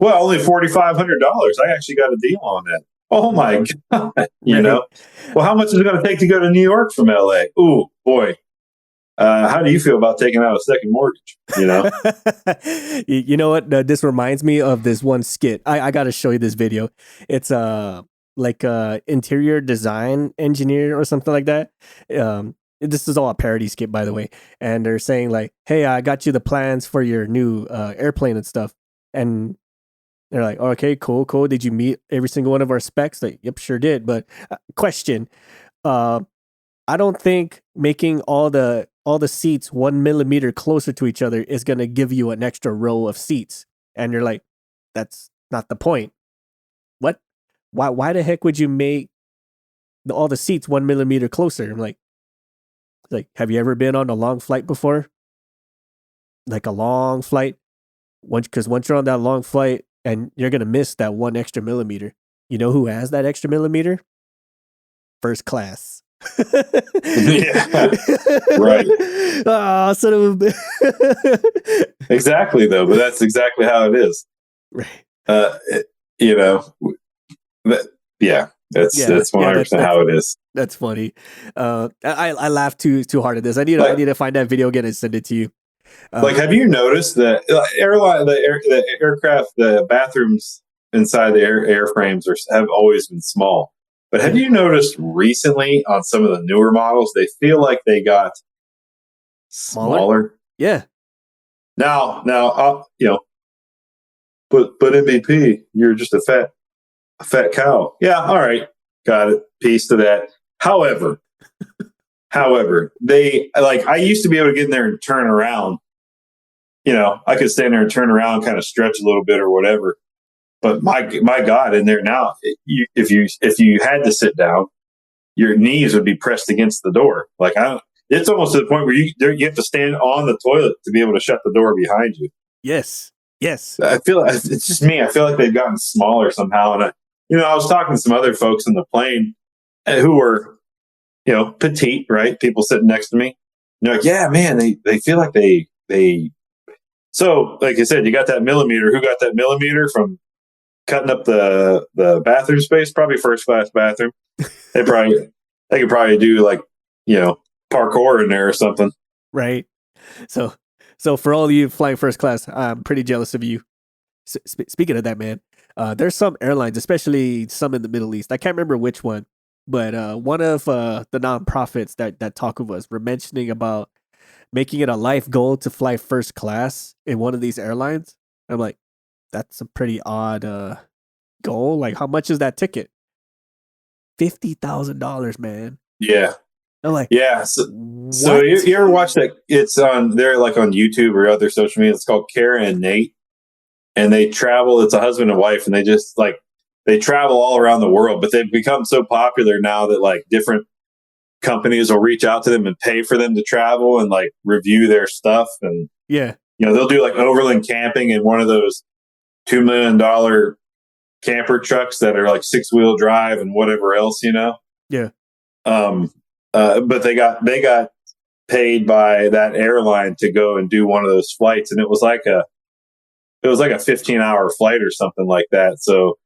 Well, only $4,500. I actually got a deal on that. Oh my God. Well, how much is it going to take to go to New York from LA? Ooh, boy. How do you feel about taking out a second mortgage? You know what? This reminds me of this one skit. I got to show you this video. It's like a interior design engineer or something like that. This is all a parody skit, by the way. And they're saying like, "Hey, I got you the plans for your new airplane and stuff." And they're like, "Okay, cool. Did you meet every single one of our specs?" Like, "Yep, sure did." But question, I don't think making all the seats 1 millimeter closer to each other is going to give you an extra row of seats. And you're like, that's not the point. What? Why the heck would you make all the seats 1 millimeter closer? I'm like, have you ever been on a long flight before? Like a long flight? Because once you're on that long flight and you're going to miss that one extra millimeter. You know who has that extra millimeter? First class. Yeah. Right. Oh, son of a... Exactly, though, but that's exactly how it is. Right. That's 100% how it is. That's funny. I laughed too hard at this. I need to find that video again and send it to you. Like, have you noticed that the aircraft, the bathrooms inside the airframes have always been small. But have you noticed recently on some of the newer models, they feel like they got smaller? Yeah. Now, but MVP, you're just a fat cow. Yeah, all right, got it. Peace to that. However, they I used to be able to get in there and turn around. I could stand there and turn around, kind of stretch a little bit or whatever. But my God, in there now, if you had to sit down, your knees would be pressed against the door. It's almost to the point where you have to stand on the toilet to be able to shut the door behind you. Yes. I feel it's just me. I feel like they've gotten smaller somehow. And I was talking to some other folks in the plane who were, petite, right? People sitting next to me. And they're like, yeah, man, they feel like they. So, like I said, you got that millimeter. Who got that millimeter from cutting up the bathroom space? Probably first class bathroom. They could probably do parkour in there or something. Right. So for all of you flying first class, I'm pretty jealous of you. Speaking of that, man, there's some airlines, especially some in the Middle East. I can't remember which one, but one of the nonprofits that talk with us were mentioning about making it a life goal to fly first class in one of these airlines. I'm like, that's a pretty odd goal. Like, how much is that ticket? $50,000, man. Yeah. I'm like, yeah. So you ever watch that? It's on there, like on YouTube or other social media. It's called Kara and Nate, and they travel. It's a husband and wife, and they just they travel all around the world. But they've become so popular now that different companies will reach out to them and pay for them to travel and review their stuff. And they'll do overland camping in one of those $2 million camper trucks that are 6-wheel drive and whatever else. Yeah. But they got paid by that airline to go and do one of those flights, and it was like a 15-hour flight or something like that. So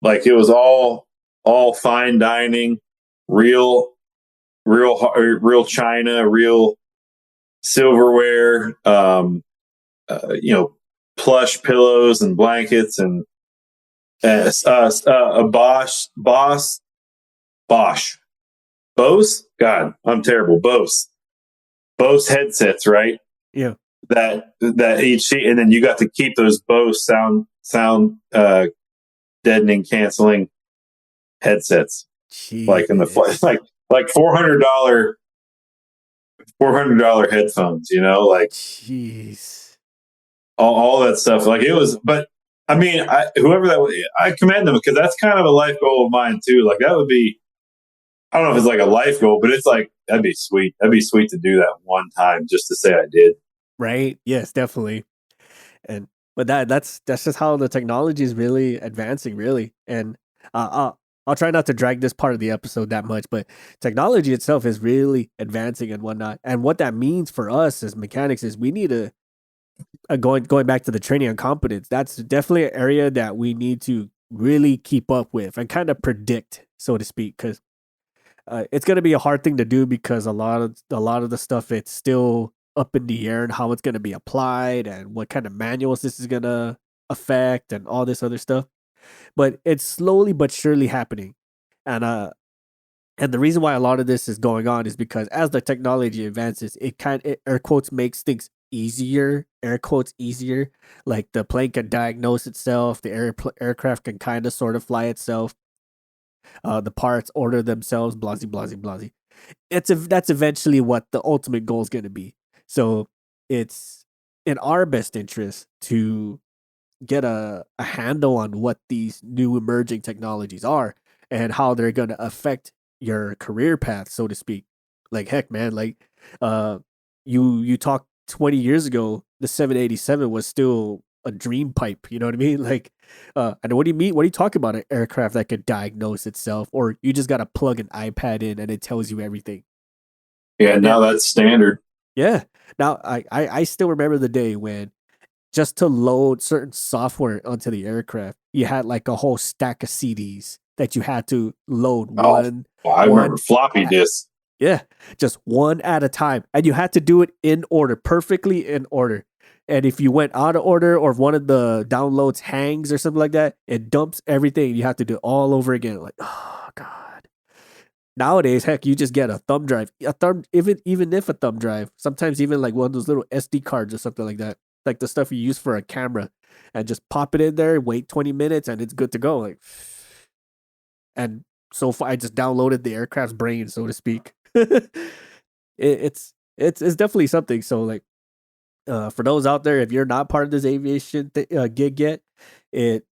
it was all fine dining, real china, real silverware, plush pillows and blankets, and a Bose. God, I'm terrible. Bose headsets, right? Yeah. That each sheet, and then you got to keep those Bose sound deadening canceling headsets. Jeez. In the flight, $400 headphones. Jeez. All that stuff. It was, but I mean, whoever that was, I commend them because that's kind of a life goal of mine too. That would be. I don't know if it's a life goal, but it's that'd be sweet. That'd be sweet to do that one time just to say I did. Right. Yes, definitely. But that's just how the technology is really advancing, really. And I'll try not to drag this part of the episode that much, but technology itself is really advancing and whatnot. And what that means for us as mechanics is we need to going back to the training and competence. That's definitely an area that we need to really keep up with and kind of predict, so to speak, because it's going to be a hard thing to do because a lot of the stuff, it's still up in the air and how it's going to be applied and what kind of manuals this is going to affect and all this other stuff. But it's slowly but surely happening. And the reason why a lot of this is going on is because as the technology advances, it air quotes makes things easier, air quotes easier. Like the plane can diagnose itself, the aircraft can kind of sort of fly itself. The parts order themselves, blasey, blasey, blasey. That's eventually what the ultimate goal is going to be. So it's in our best interest to get a handle on what these new emerging technologies are and how they're going to affect your career path, so to speak. Heck, man, you talked 20 years ago, the 787 was still a dream pipe. You know what I mean? And what do you mean? What do you talk about? An aircraft that could diagnose itself, or you just got to plug an iPad in and it tells you everything. Yeah, now that's standard. Yeah. Now I still remember the day when just to load certain software onto the aircraft, you had a whole stack of CDs that you had to load I remember floppy disks. Yeah, just one at a time. And you had to do it in order, perfectly in order. And if you went out of order or if one of the downloads hangs or something like that, it dumps everything. You have to do it all over again. Like, oh God. Nowadays, heck, you just get a thumb drive. Even if a thumb drive, sometimes even like one of those little SD cards or something like that. Like the stuff you use for a camera. And just pop it in there, wait 20 minutes, and it's good to go. Like, and so far I just downloaded the aircraft's brain, so to speak. It's definitely something. So like, for those out there, if you're not part of this aviation gig yet, it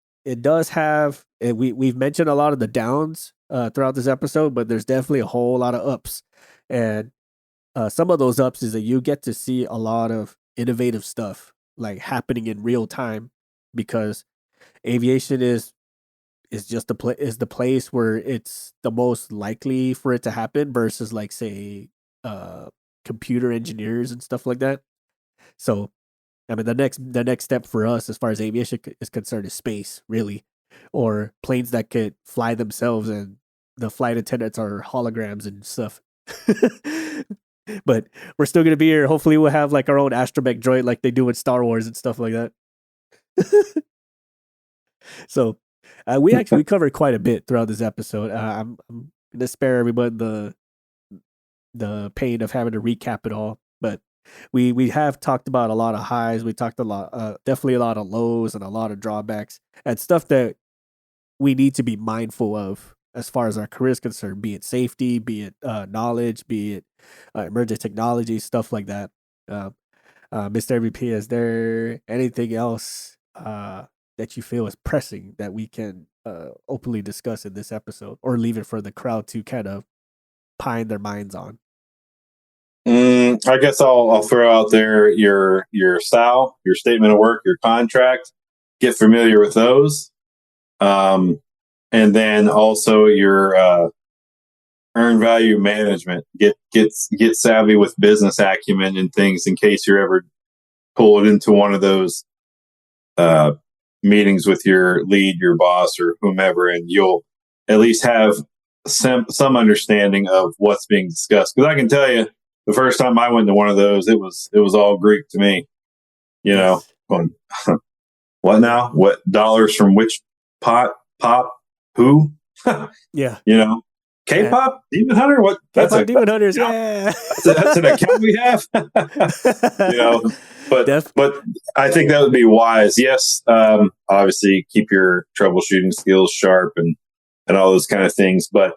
does have. We've mentioned a lot of the downs throughout this episode, but there's definitely a whole lot of ups, and some of those ups is that you get to see a lot of innovative stuff like happening in real time, because aviation is just the place where it's the most likely for it to happen versus like say computer engineers and stuff like that. So I mean the next step for us as far as aviation is concerned is space, really, or planes that could fly themselves and the flight attendants are holograms and stuff. But we're still gonna be here. Hopefully we'll have like our own astromech droid like they do in Star Wars and stuff like that. So we covered quite a bit throughout this episode. I'm gonna spare everybody the pain of having to recap it all, but we have talked about a lot of highs. We talked a lot, definitely a lot of lows and a lot of drawbacks and stuff that we need to be mindful of as far as our career is concerned. Be it safety, be it knowledge, be it emerging technology, stuff like that. Mr. MVP, is there anything else that you feel is pressing that we can openly discuss in this episode, or leave it for the crowd to kind of pine their minds on? I guess I'll throw out there your style, your statement of work, your contract. Get familiar with those, and then also your earned value management. Get savvy with business acumen and things in case you're ever pulled into one of those meetings with your lead, your boss, or whomever, and you'll at least have some understanding of what's being discussed. Because I can tell you, the first time I went to one of those, it was all Greek to me. You know, going, what now? What dollars from which pot? Pop? Who? Yeah. You know, K-pop? Demon Hunter? What? K-pop Demon Hunters, yeah. That's an account we have. You know, but I think that would be wise. Yes, obviously keep your troubleshooting skills sharp and all those kind of things. But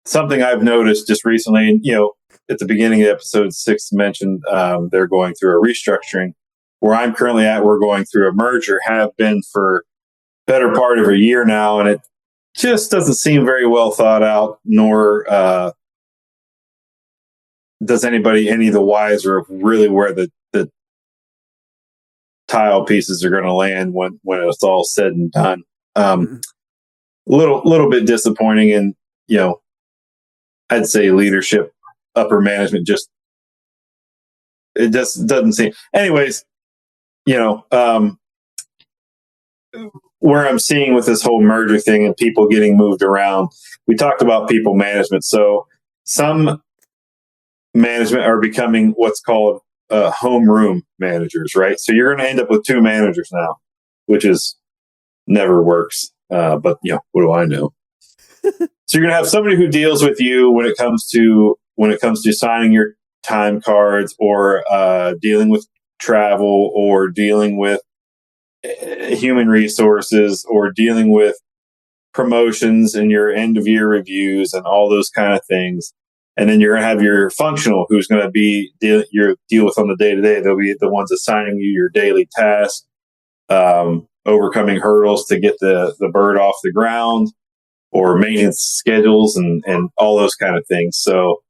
something I've noticed just recently, and you know, at the beginning of episode 6 mentioned they're going through a restructuring. Where I'm currently at, we're going through a merger, have been for better part of a year now, and it just doesn't seem very well thought out, nor does anybody any the wiser of really where the tile pieces are going to land when it's all said and done. Little bit disappointing, and you know, I'd say leadership, upper management, just it just doesn't seem. Anyways, you know, where I'm seeing with this whole merger thing and people getting moved around, we talked about people management. So some management are becoming what's called homeroom managers, right? So you're going to end up with 2 managers now, which is never works. But you know, what do I know? So you're going to have somebody who deals with you when it comes to signing your time cards, or dealing with travel, or dealing with human resources, or dealing with promotions and your end of year reviews and all those kind of things. And then you're going to have your functional, who's going to be deal with on the day to day. They'll be the ones assigning you your daily tasks, overcoming hurdles to get the bird off the ground, or maintenance schedules and all those kind of things. So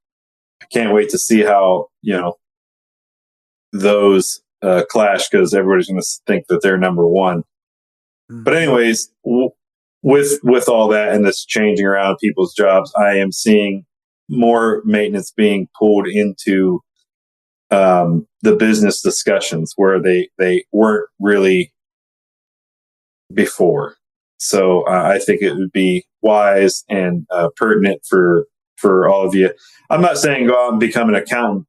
I can't wait to see how, you know, those clash, because everybody's going to think that they're number one. But anyways, with all that and this changing around people's jobs, I am seeing more maintenance being pulled into the business discussions where they weren't really before. So I think it would be wise and pertinent for for all of you. I'm not saying go out and become an accountant,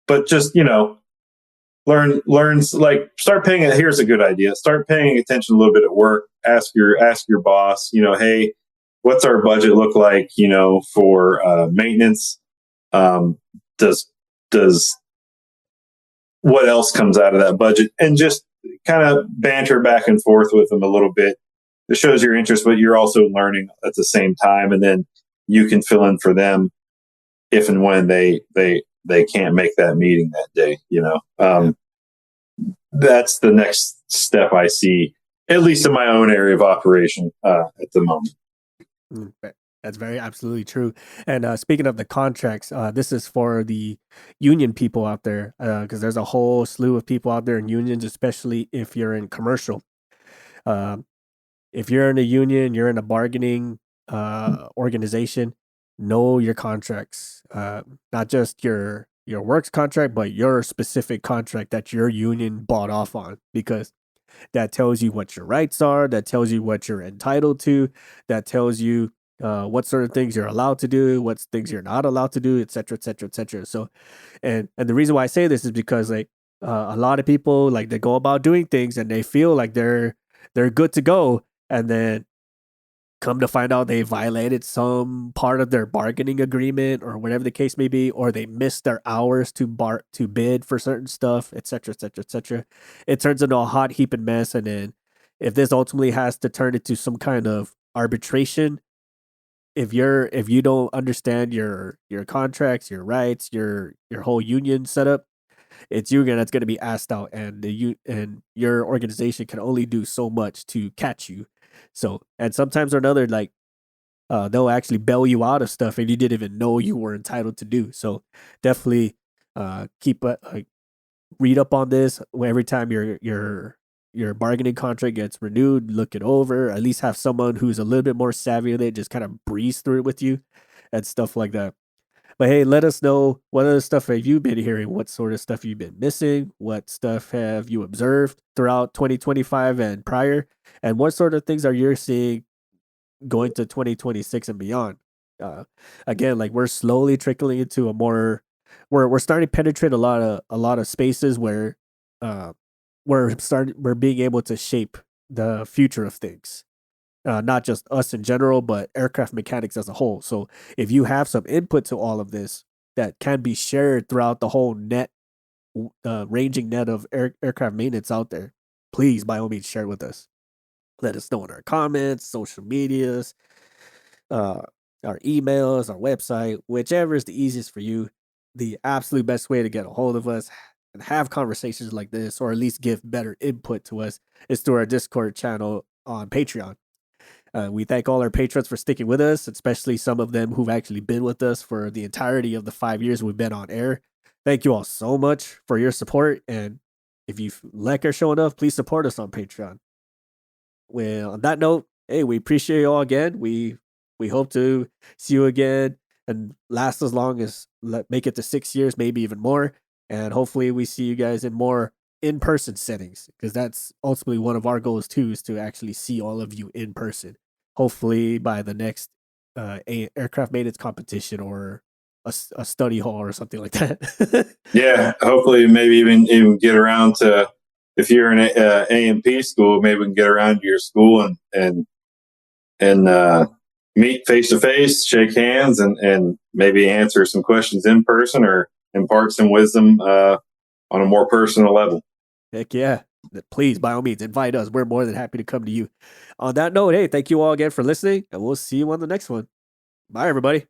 but just, learn, like start paying it. Here's a good idea. Start paying attention a little bit at work. Ask your boss, hey, what's our budget look like, for maintenance? Does what else comes out of that budget, and just kind of banter back and forth with them a little bit. It shows your interest, but you're also learning at the same time. And then you can fill in for them if and when they can't make that meeting that day, That's the next step I see, at least in my own area of operation at the moment. That's very absolutely true. And speaking of the contracts, this is for the union people out there, because there's a whole slew of people out there in unions, especially if you're in commercial. If you're in a union, you're in a bargaining organization, know your contracts, not just your works contract, but your specific contract that your union bought off on, because that tells you what your rights are, that tells you what you're entitled to, that tells you what sort of things you're allowed to do, what things you're not allowed to do, et cetera, et cetera, et cetera. So, and the reason why I say this is because like a lot of people, like, they go about doing things and they feel like they're good to go, and then come to find out they violated some part of their bargaining agreement or whatever the case may be, or they missed their hours to bid for certain stuff, et cetera, et cetera, et cetera. It turns into a hot heaping mess, and then if this ultimately has to turn into some kind of arbitration, if you don't understand your contracts, your rights, your whole union setup, it's you that's going to be asked out, and your organization can only do so much to catch you. So, and sometimes or another, like they'll actually bail you out of stuff and you didn't even know you were entitled to do. So, definitely read up on this every time your bargaining contract gets renewed. Look it over. At least have someone who's a little bit more savvy with it, just kind of breeze through it with you and stuff like that. But hey, let us know, what other stuff have you been hearing? What sort of stuff you've been missing? What stuff have you observed throughout 2025 and prior? And what sort of things are you seeing going to 2026 and beyond? Again, like, we're slowly trickling into a more, we're starting to penetrate a lot of spaces where we're being able to shape the future of things. Not just us in general, but aircraft mechanics as a whole. So if you have some input to all of this that can be shared throughout the whole ranging net of aircraft maintenance out there, please, by all means, share it with us. Let us know in our comments, social medias, our emails, our website, whichever is the easiest for you. The absolute best way to get a hold of us and have conversations like this, or at least give better input to us, is through our Discord channel on Patreon. We thank all our patrons for sticking with us, especially some of them who've actually been with us for the entirety of the 5 years we've been on air. Thank you all so much for your support. And if you like our show enough, please support us on Patreon. Well, on that note, hey, we appreciate you all again. We hope to see you again and last as long as, make it to 6 years, maybe even more. And hopefully we see you guys in more in-person settings, because that's ultimately one of our goals too, is to actually see all of you in person. Hopefully by the next aircraft maintenance competition or a study hall or something like that. Yeah, hopefully maybe even get around to, if you're in A&P school, maybe we can get around to your school and meet face to face, shake hands, and maybe answer some questions in person or impart some wisdom on a more personal level. Heck yeah. Please, by all means, invite us. We're more than happy to come to you. On that note, hey, thank you all again for listening, and we'll see you on the next one. Bye, everybody.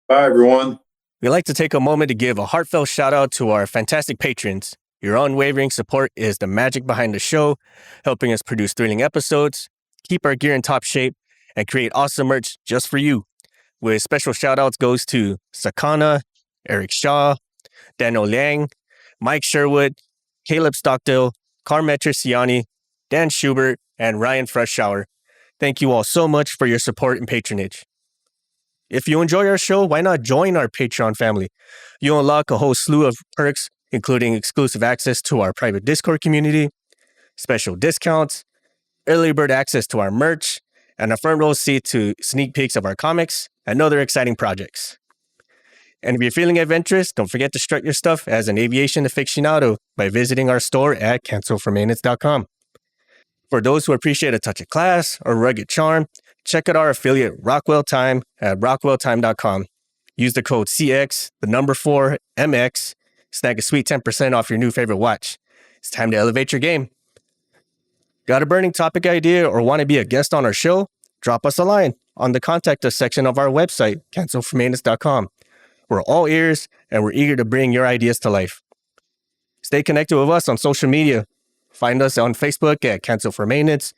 Bye, everyone. We'd like to take a moment to give a heartfelt shout out to our fantastic patrons. Your unwavering support is the magic behind the show, helping us produce thrilling episodes, keep our gear in top shape, and create awesome merch just for you. With special shout outs goes to SaKonna, Eric Shaw, Daniel Liang, Mike Sherwood, Caleb Stockdale, Carm M, Dan Schubert, and Ryan Freshour. Thank you all so much for your support and patronage. If you enjoy our show, why not join our Patreon family? You'll unlock a whole slew of perks, including exclusive access to our private Discord community, special discounts, early bird access to our merch, and a front row seat to sneak peeks of our comics and other exciting projects. And if you're feeling adventurous, don't forget to strut your stuff as an aviation aficionado by visiting our store at cancelformaintenance.com. For those who appreciate a touch of class or rugged charm, check out our affiliate Rockwell Time at rockwelltime.com. Use the code CX, the number 4, MX, snag a sweet 10% off your new favorite watch. It's time to elevate your game. Got a burning topic idea or want to be a guest on our show? Drop us a line on the contact us section of our website, cancelformaintenance.com. We're all ears and we're eager to bring your ideas to life. Stay connected with us on social media. Find us on Facebook at Cancel for Maintenance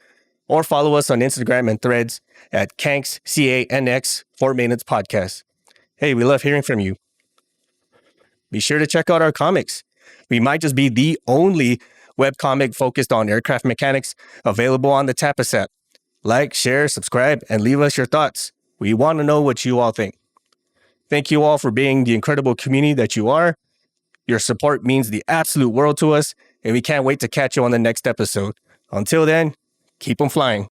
or follow us on Instagram and Threads at Canx, CANX, for Maintenance Podcast. Hey, we love hearing from you. Be sure to check out our comics. We might just be the only webcomic focused on aircraft mechanics available on the Tapas app. Like, share, subscribe, and leave us your thoughts. We want to know what you all think. Thank you all for being the incredible community that you are. Your support means the absolute world to us, and we can't wait to catch you on the next episode. Until then, keep them flying.